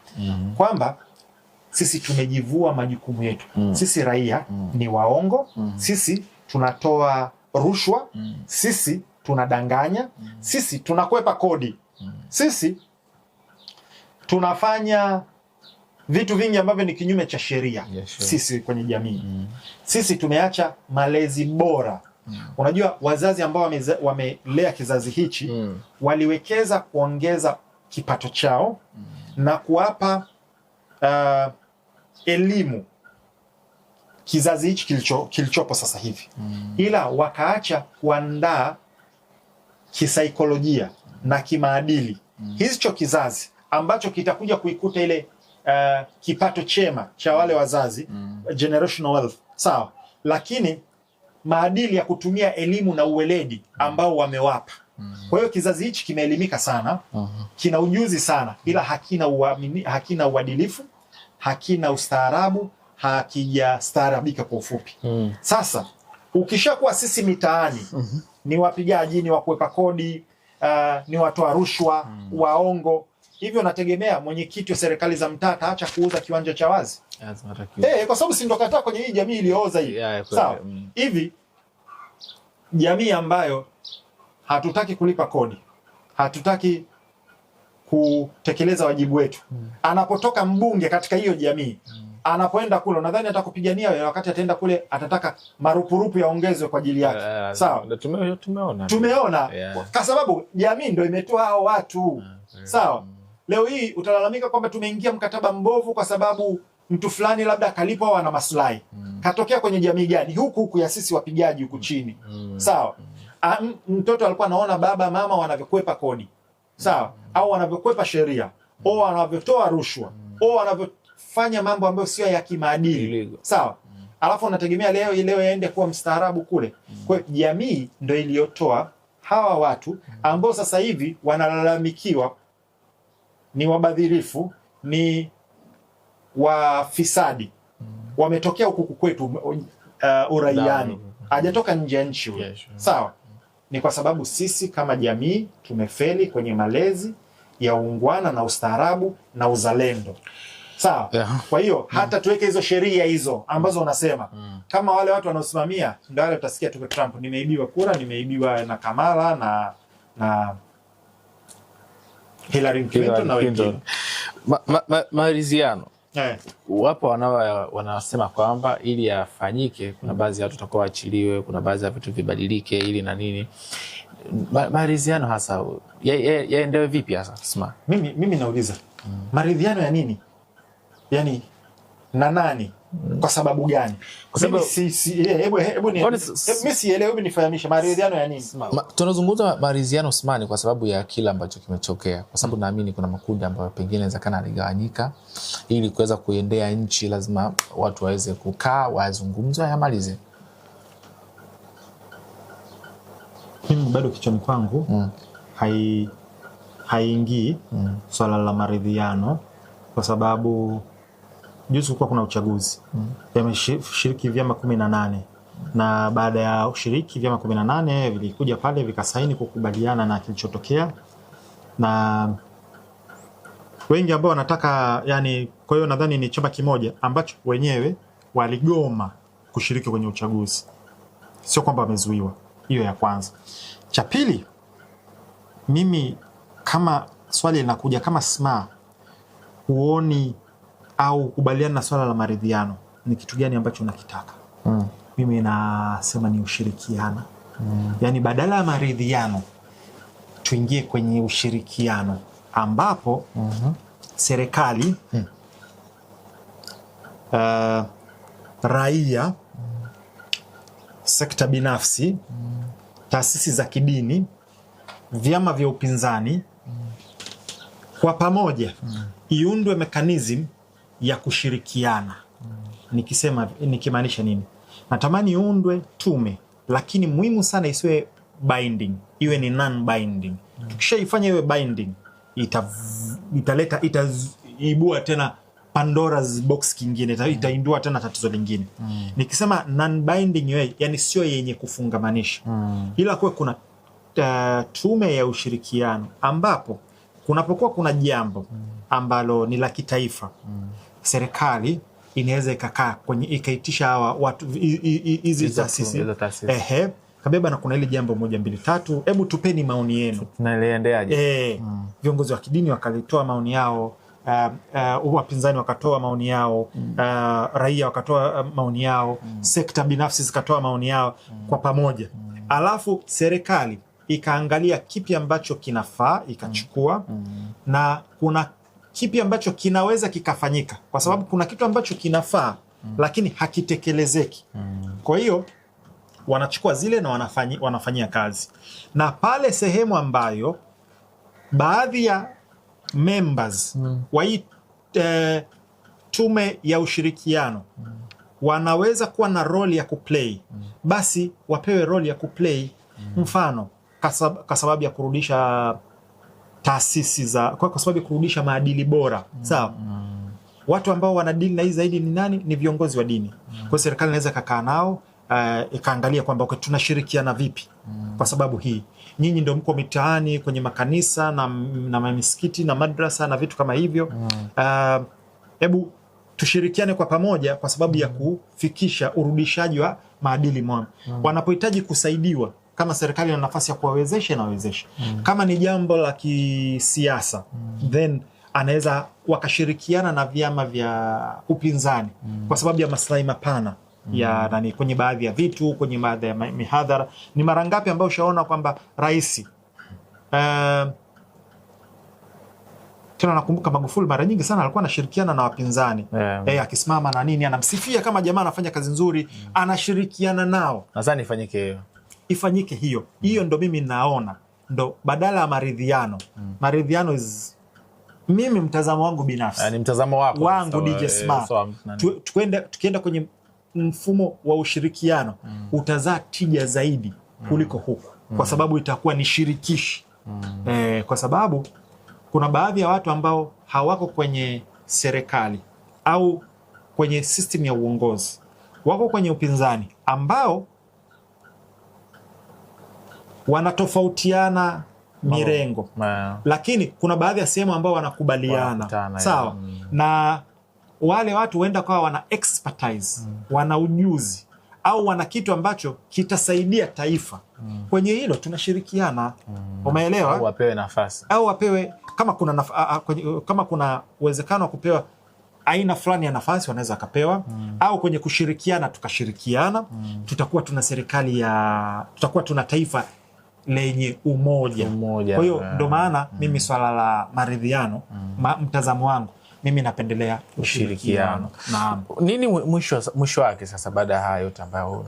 Speaker 2: kwamba sisi tumejivua majukumu yetu. Sisi raia ni waongo, sisi tunatoa rushwa, sisi tunadanganya, sisi tunakwepa kodi, sisi tunafanya vitu vingi ambavyo ni kinyume cha sheria. Sisi kwenye jamii sisi tumeacha malezi bora. Unajua wazazi ambao wamelea kizazi hichi waliwekeza kuongeza kipato chao na kuwapa elimu kizazi hichi kilichopo sasa hivi, ila wakaacha kuandaa kisaikolojia na kimaadili hicho kizazi ambacho kitakuja kuikuta ile kipato chema cha wale wazazi, generational wealth. Sawa. Lakini maadili ya kutumia elimu na uweledi ambao wamewapa. Kwa hiyo kizazi hichi kimeelimika sana, kina ujuzi sana, ila hakina uadilifu, hakina ustaarabu, hakijastaarabika kwa ufupi. Sasa ukishakuwa sisi mitaani ni wapigaji, ni wakwepa kodi, ni watoa rushwa, waongo, hivyo nategemea mwenyekiti wa serikali za mtaa acha kuuza kiwanja cha wazi. Kwa sababu si ndo kataa kwenye hii jamii iliyooza hii. Sawa. Hivi jamii ambayo hatutaki kulipa kodi, hatutaki kutekeleza wajibu wetu, anapotoka mbunge katika hiyo jamii, anapoenda kule nadhani atakupigania wewe, wakati ataenda kule atataka marupurupu yaongezwe kwa ajili yake. Sawa. Tumeona kwa sababu jamii ndio imetoa hao watu. Sawa. Leo hii utalalamika kwamba tumeingia mkataba mbovu kwa sababu mtu fulani labda akalipa au ana maslahi. Katokea kwenye jamii gani? Huku ya sisi wapigaji huku chini. Sawa. Mtoto alikuwa anaona baba mama wanavyokwepa kodi. Sawa. Au wanavyokwepa sheria, au wanavyotoa rushwa, au wanavyofanya mambo ambayo sio ya kimaadili. Sawa. Alafu unategemea leo yaende kuwa mstaarabu kule. Kwa hiyo jamii ndio iliyotoa hawa watu ambao sasa hivi wanalalamikiwa ni wabadhirifu, ni wafisadi. Wametokea huku kwetu uraiani. Hajatoka nje ya nchi huyo. Sawa. Ni kwa sababu sisi kama jamii tumefeli kwenye malezi ya uungwana na ustaarabu na uzalendo. Sawa. Kwa hiyo hata tuweke hizo sheria hizo ambazo unasema, kama wale watu wanaosimamia ndio wale utasikia tupe Trump, nimeibiwa kura, nimeibiwa na Kamala na Hillary Clinton na wengine.
Speaker 1: Maridhiano. Wapo wanasema kwamba ili yafanyike kuna baadhi ya watu watakuwa waachiliwe, kuna baadhi ya vitu vibadilike ili na nini. Maridhiano hasa yaendewe vipi hasa? Sema.
Speaker 2: Mimi nauliza. Maridhiano ya nini? Yaani na nani? Kwa sababu gani? Kwa sababu mimi sielewi, hebu nifahamishe maridhiano ya nini?
Speaker 1: Tunazungumza maridhiano Usmani kwa sababu ya kila ambacho kimetokea, kwa sababu naamini kuna makundi ambayo pengine inawezekana aligawanyika. Ili kuweza kuendea nchi lazima watu waweze kukaa wazungumze yamalize.
Speaker 2: Mimi bado kichwani kwangu haingii swala la maridhiano, kwa sababu juzi kulikuwa kuna uchaguzi. Yameshiriki vyama 18 na baada ya ushiriki vyama 18 vilikuja pale vikasaini kukubaliana na kilichotokea, na wengi ambao wanataka yani, kwa hiyo nadhani ni chama kimoja ambacho wenyewe waligoma kushiriki kwenye uchaguzi, sio kwamba wamezuiwa. Hiyo ya kwanza. Cha pili, mimi kama swali linakuja kama SMA, huoni au kubaliana na swala la maridhiano, ni kitu gani ambacho unakitaka?
Speaker 3: Mimi nasema ni ushirikiano. Yani badala ya maridhiano tuingie kwenye ushirikiano ambapo serikali, raia, sekta binafsi, taasisi za kidini, vyama vya upinzani, kwa pamoja iundwe mekanizm ya kushirikiana. Nikimaanisha nini? Natamani iundwe tume, lakini muhimu sana isiwe binding, iwe ni non binding. Tukishaifanya iwe binding, itaibua tena Pandora's box kingine, itaindua tena tatizo lingine. Nikisema non binding, yani sio yenye kufungamanisha, ila kuwe kuna tume ya ushirikiano ambapo kunapokuwa kuna jambo ambalo ni la kitaifa, serikali inaweza ikakaa kwenye ikaitisha hawa watu hizi taasisi, kabeba na kuna ile jambo 1 2 3, hebu tupeni maoni yenu,
Speaker 1: tunaliendeaje?
Speaker 3: Viongozi wa kidini wakalitoa maoni yao, wapinzani wakatoa maoni yao, raia wakatoa maoni yao, sekta binafsi zikatoa maoni yao kwa pamoja, alafu serikali ikaangalia kipi ambacho kinafaa ikachukua, na kuna kipi ambacho kinaweza kikafanyika, kwa sababu kuna kitu ambacho kinafaa lakini hakitekelezeki. Kwa hiyo wanachukua zile na wanafanyia kazi, na pale sehemu ambayo baadhi ya members wa hii tume ya ushirikiano wanaweza kuwa na role ya kuplay, basi wapewe role ya kuplay. Mfano, kwa sababu ya kurudisha taasisi kwa sababu ya kurudisha maadili bora, sawa. Watu ambao wanadili na hii zaidi ni nani? Ni viongozi wa dini. Kwa serikali inaweza kukaa nao ikaangalia kwamba tunashirikiana vipi, kwa sababu hii nyinyi ndio mko mitaani kwenye makanisa na misikiti na madrasa na vitu kama hivyo, hebu tushirikiane kwa pamoja kwa sababu ya kufikisha urudishaji wa maadili mwema. Wanapohitaji kusaidiwa, kama serikali ina nafasi ya kuwawezesha na wawezesha. Kama ni jambo la kisiasa, then anaweza wakashirikiana na vyama vya upinzani kwa sababu ya maslahi mapana ya nani, kwenye baadhi ya vitu, kwenye baadhi ya mihadhara. Ni mara ngapi ambayo ushaona kwamba rais tena nakumbuka Magufuli mara nyingi sana alikuwa anashirikiana na wapinzani, akisimama na nini anamsifia kama jamaa anafanya kazi nzuri, anashirikiana nao.
Speaker 1: Nadhani
Speaker 3: ifanyike hiyo. Hiyo ndo mimi naona ndo badala ya maridhiano. Maridhiano is, mimi mtazamo wangu binafsi,
Speaker 1: ni mtazamo
Speaker 3: wangu DJ Smart, tukienda kwenye mfumo wa ushirikiano utazaa tija zaidi kuliko huku, kwa sababu itakuwa ni shirikishi. Kwa sababu kuna baadhi ya watu ambao hawako kwenye serikali au kwenye system ya uongozi, wako kwenye upinzani ambao wanatofautiana mirengo, lakini kuna baadhi ya sehemu ambao wanakubaliana, sawa. Na wale watu huenda kwa wana expertise, wana ujuzi au wana kitu ambacho kitasaidia taifa. Kwenye hilo tunashirikiana, umeelewa?
Speaker 1: Au wapewe nafasi,
Speaker 3: au wapewe, kama kuna uwezekano wa kupewa aina fulani ya nafasi wanaweza kapewa, au kwenye kushirikiana tukashirikiana, tutakuwa tuna serikali tutakuwa tuna taifa lenye umoja. Kwa hiyo ndo maana mimi swala la maridhiano, mtazamo wangu mimi napendelea ushirikiano.
Speaker 1: Nini mwisho wake sasa, baada ya haya yote ambayo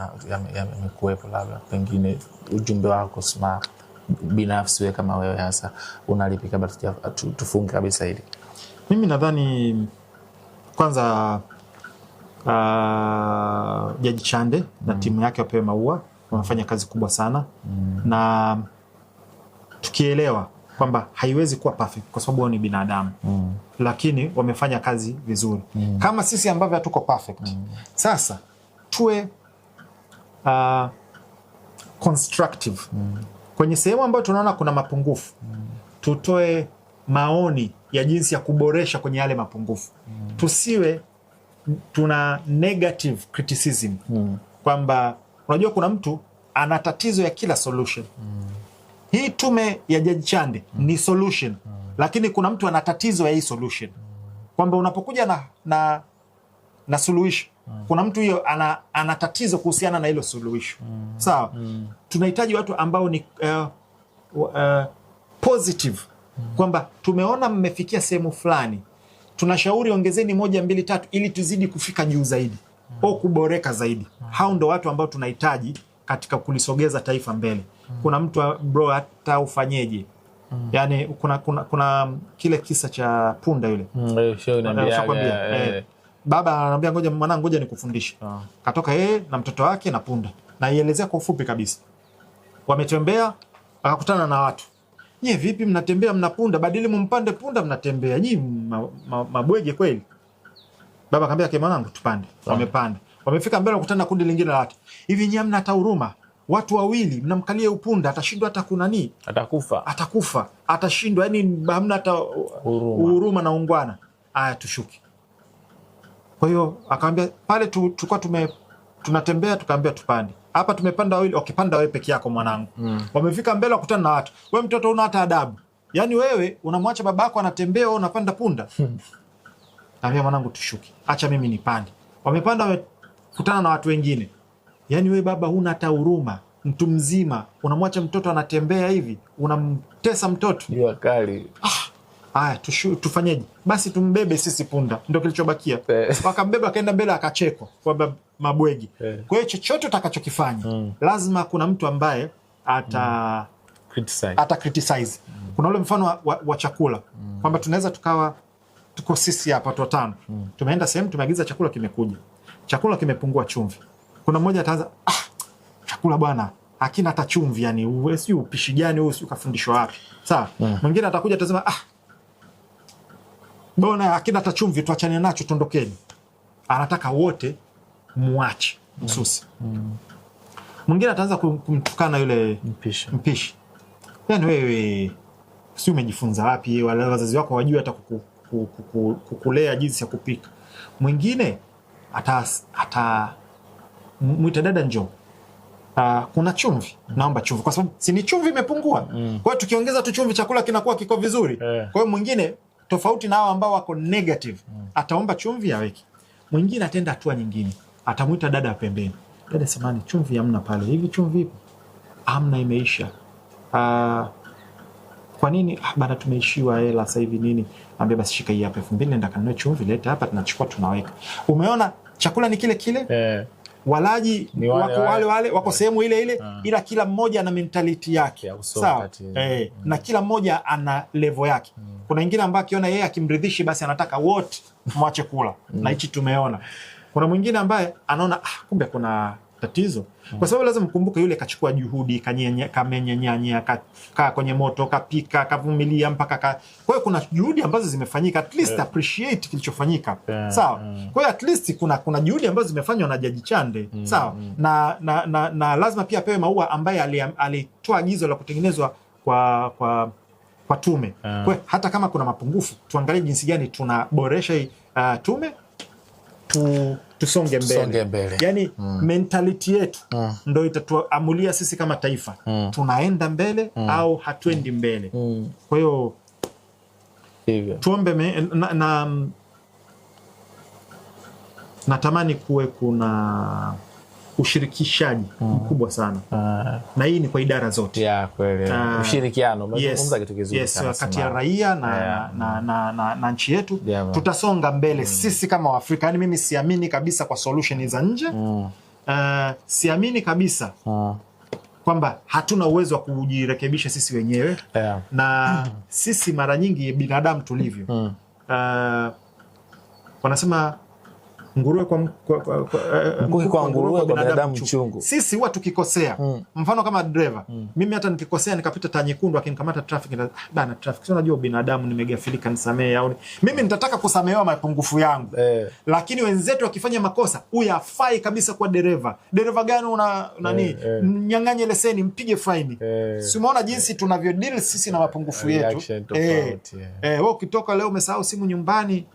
Speaker 1: yamekuwepo, labda pengine ujumbe wako Smart binafsi, wewe kama wewe hasa unalipi kabla tufunge kabisa hili?
Speaker 3: Mimi nadhani kwanza Jaji Chande na timu yake wapewe maua, wanafanya kazi kubwa sana, na tukielewa kwamba haiwezi kuwa perfect kwa sababu wao ni binadamu, lakini wamefanya kazi vizuri, kama sisi ambavyo hatuko perfect. Sasa tuwe constructive kwenye sehemu ambayo tunaona kuna mapungufu, tutoe maoni ya jinsi ya kuboresha kwenye yale mapungufu. Tusiwe tuna negative criticism, kwamba unajua kuna mtu ana tatizo ya kila solution. Hii tume ya Jaji Chande ni solution, lakini kuna mtu ana tatizo ya hii solution, kwamba unapokuja na na suluhisho. Kuna mtu hiyo ana tatizo kuhusiana na hilo suluhisho. Sawa? Tunahitaji watu ambao ni positive, kwamba tumeona mmefikia sehemu fulani, tunashauri ongezeni 1, 2, 3 ili tuzidi kufika juu zaidi au kuboreka zaidi. Hao ndo watu ambao tunahitaji katika kulisogeza taifa mbele. Kuna mtu bro, hata ufanyeje, yani kuna kile kisa cha punda yule, baba anamwambia ngoja mwanangu, ngoja nikufundishe. Katoka yeye na mtoto wake na punda, na ielezea kwa ufupi kabisa. Wametembea akakutana na watu. Nye vipi mnatembea mna punda, badili mumpande punda mnatembea. Nyi mabwege kweli. Baba akamwambia ke mwanangu tupande. Wamepanda. Wamefika mbele wakutana na kundi lingine la watu. Hivi nyinyi hamna hata huruma? Watu wawili mnamkalia upunda, atashindwa hata kunani? Atakufa. Atashindwa, yani hamna hata huruma na ungwana. Aya tushuke. Kwa hiyo akamwambia pale tulikuwa tunatembea, tukaambia tupande. Hapa tumepanda wawili, ukipanda wewe peke yako mwanangu. Wamefika mbele wakutana na watu. Wewe mtoto una hata adabu. Yaani wewe unamwacha babako anatembea, wewe unapanda punda. Kaambia mwanangu tushuke. Acha mimi nipande. Wamepanda wamekutana na watu wengine. Yaani wewe baba huna hata huruma. Mtu mzima unamwacha mtoto anatembea hivi, unamtesa mtoto.
Speaker 1: Jua kali.
Speaker 3: Haya tufanyeje? Basi tumbebe sisi punda. Ndio kilichobakia. Wakambeba akaenda mbele akachekwa kwa mabwegi. Kwa hiyo chochote utakachokifanya lazima kuna mtu ambaye ata criticize. Kuna ule mfano wa chakula kwamba tunaweza tuko sisi hapa watu 5. Tumeenda sehemu, tumeagiza chakula, kimekuja. Chakula kimepungua chumvi. Kuna mmoja ataanza chakula bwana hakina hata chumvi, yani wewe si upishi gani wewe, si ukafundishwa wapi? Sawa? Mwingine atakuja atasema bwana hakina hata chumvi, tuachane nacho tuondokeni. Anataka wote muache msusi. Mwingine ataanza kumtukana yule mpishi. Yaani wewe si umejifunza wapi? Wala wazazi wako wajui hata kukulea jinsi ya kupika. Mwingine mwita dada njoo. Kuna chumvi, naomba chumvi, kwa sababu si ni chumvi imepungua. Kwa hiyo tukiongeza tu chumvi chakula kinakuwa kiko vizuri. Kwa hiyo mwingine tofauti na hao ambao wako negative, ataomba chumvi aweke. Mwingine atenda hatua nyingine, atamuita dada pembeni. Dada samani, chumvi hamna pale. Hivi chumvi ipo? Hamna, imeisha. Kwa nini? Bana tumeishiwa hela sasa hivi nini? Ambia basi shika hii hapa 2000, nenda kanunue chumvi, leta hapa tunachukua tunaweka. Umeona chakula ni kile kile. Walaji ni wale wako sehemu ile ile, ila kila mmoja ana mentality yake. Sawa? Na kila mmoja ana level yake. Kuna wengine ambao akiona yeye akimridhishi basi anataka wote mwache kula. Na hichi tumeona. Kuna mwingine ambaye anaona kumbe kuna tatizo. Kwa sababu lazima mkumbuke yule kachukua juhudi, kamenyanya, kakaa kwenye moto, kapika, kavumilia mpaka Kwa hiyo kuna juhudi ambazo zimefanyika, at least appreciate kilichofanyika. Sawa? Kwa hiyo at least kuna juhudi ambazo zimefanywa na Jaji Chande. Sawa? Na lazima pia apewe maua ambaye alitoa agizo la kutengenezwa kwa tume. Kwa hiyo hata kama kuna mapungufu, tuangalie jinsi gani tunaboresha hii tume. Tusonge mbele. Yani mentality yetu ndio itatuamulia sisi kama taifa. Tunaenda mbele au hatuendi mbele. Kwa hiyo tuombe natamani kuwe kuna ushirikishaji mkubwa sana. Na hii ni kwa idara zote.
Speaker 1: Ya kweli. Ushirikiano, umezungumza kitu kizuri sana.
Speaker 3: Kati ya raia na nchi yetu. Tutasonga mbele sisi kama Waafrika. Yaani mimi siamini kabisa kwa solution za nje. Siamini kabisa kwamba hatuna uwezo wa kujirekebisha sisi wenyewe. Na sisi mara nyingi binadamu tulivyo. Wanasema nguruwe kwa nguruwe, kwa binadamu chungu. Sisi huwa tukikosea, mfano kama driver, mimi hata nikikosea nikapita taa nyekundu akinikamata traffic, bana traffic, sio unajua binadamu nimegafilika, nisamee. Au mimi nitataka kusamehewa mapungufu yangu. Lakini wenzetu wakifanya makosa, huyu hafai kabisa kwa dereva. Dereva gani nani? Nyang'anye leseni, mpige faini. Si umeona jinsi tunavyo deal sisi na mapungufu yetu? Wewe ukitoka leo umesahau simu nyumbani,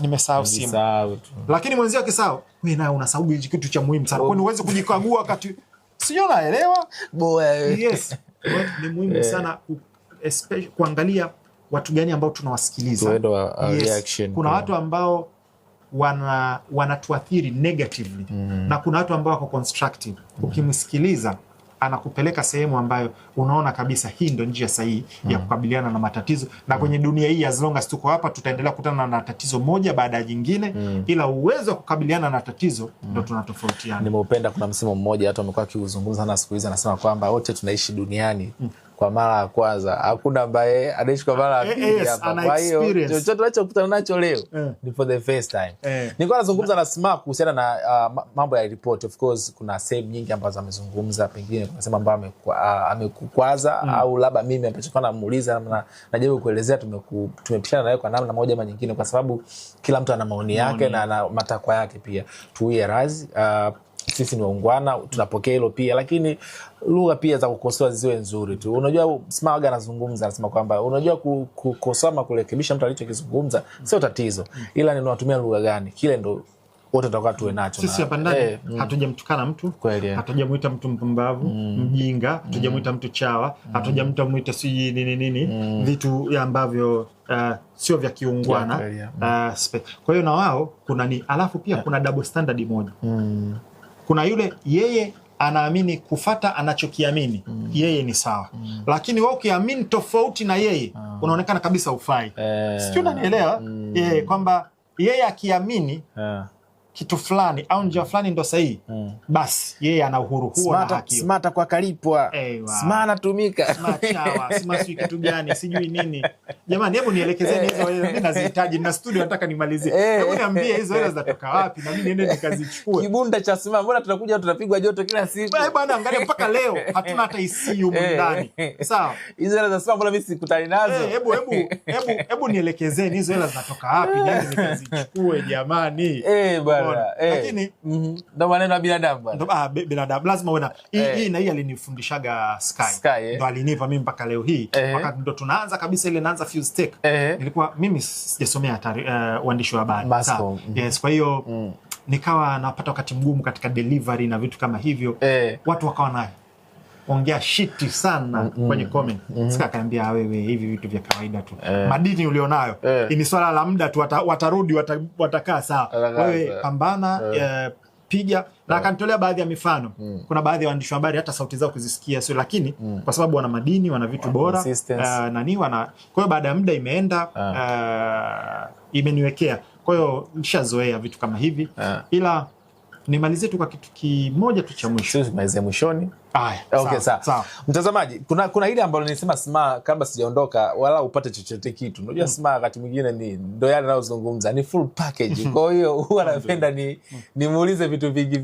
Speaker 3: nimesahau simu. Lakini mwenzio akisahau, wewe naye unasahau kitu cha muhimu sana. Kwani uweze kujikagua wakati sio naelewa? Yes. Ni muhimu sana kuangalia watu gani ambao tunawasikiliza. Kuna watu ambao wanatuathiri negatively na kuna watu ambao wako constructive. Ukimsikiliza anakupeleka sehemu ambayo unaona kabisa hii ndio njia sahihi ya kukabiliana na matatizo, na kwenye dunia hii as long as tuko hapa tutaendelea kukutana na tatizo moja baada ya jingine, ila uwezo wa kukabiliana na tatizo ndio tunatofautiana.
Speaker 1: Nimeupenda, kuna msemo mmoja watu wamekuwa kiuzungumza sana siku hizi, anasema kwamba wote tunaishi duniani kwa mara ya kwanza, hakuna ambaye anaishi kwa mara ya pili hapa. Kwa hiyo chochote tunachokutana nacho leo ni for the first time. Nilikuwa nazungumza na Sma kuhusiana na mambo ya report. Of course kuna sehemu nyingi ambazo amezungumza, pengine kuna sehemu ambayo amekukwaza au labda mimi ambacho namuuliza na najaribu kuelezea tumepishana naye kwa namna moja ama nyingine, kwa sababu kila mtu ana maoni yake na ana matakwa yake pia. Tuwe razi, sisi ni waungwana, tunapokea hilo pia, lakini lugha pia za kukosoa ziwe nzuri tu. Unajua Sma waga anazungumza, anasema kwamba unajua kukosoa ama kurekebisha mtu alichokizungumza sio tatizo, ila ni unatumia lugha gani, kile ndo wote tutakuwa tuwe nacho.
Speaker 3: Sisi hapa ndani hatujamtukana mtu, hatujamuita mtu mpumbavu, mjinga, hatujamuita mtu chawa, hatujamuita si nini vitu ambavyo sio vya kiungwana. Kwa hiyo na wao kuna ni alafu pia kuna double standard moja. Kuna yule yeye anaamini kufata anachokiamini yeye ni sawa, lakini wewe ukiamini tofauti na yeye unaonekana kabisa ufai. Sio, unanielewa? Kwamba yeye akiamini kitu fulani au njia fulani ndo sahihi, basi yeye ana uhuru huo na haki.
Speaker 1: Smart kwa kalipwa, smart anatumika,
Speaker 3: smart chawa, smart si kitu gani, sijui nini. Jamani, hebu nielekezeni hizo hela, mimi nazihitaji na studio nataka nimalizie. Hebu niambie hizo hela zinatoka wapi na mimi niende nikazichukue.
Speaker 1: Kibunda cha Smart, mbona tunakuja tunapigwa joto kila siku?
Speaker 3: Bwana, angalia mpaka leo hatuna hata ICU ndani. Sawa.
Speaker 1: Hizo hela za Smart mbona mimi sikutani nazo?
Speaker 3: Hebu nielekezeni hizo hela zinatoka wapi niende nikazichukue jamani.
Speaker 1: Lakini ndo maneno ya binadamu bwana.
Speaker 3: Binadamu lazima uwe na hii na hii alinifundishaga Sky. Ndo alinipa mimi mpaka leo hii. Wakati ndo tunaanza kabisa ile naanza Fuse Tech. Nilikuwa mimi sijasomea uandishi wa habari. Yes, kwa hiyo nikawa napata wakati mgumu katika delivery na vitu kama hivyo. Watu wakawa nayo ongea shiti sana kwenye comment. Sika kaambia wewe hivi vitu vya kawaida tu. Madini ulionayo ni swala la muda tu, watarudi watakaa sawa. Wewe pambana, piga na akanitolea baadhi ya mifano. Kuna baadhi ya waandishi wa habari hata sauti zao kuzisikia sio, lakini kwa sababu wana madini, wana vitu bora kwa hiyo baada ya muda imeenda imeniwekea. Kwa hiyo nishazoea vitu kama hivi. Ila nimalizie tu kwa kitu kimoja tu cha mwisho.
Speaker 1: Tumalizie mwishoni. Okay, sawa. Mtazamaji, kuna ile ambayo nilisema Sma kabla sijaondoka wala upate chochote kitu. Unajua Sma wakati mwingine ndio yale anayozungumza ni full package. Kwa hiyo huwa napenda nimuulize vitu vingi.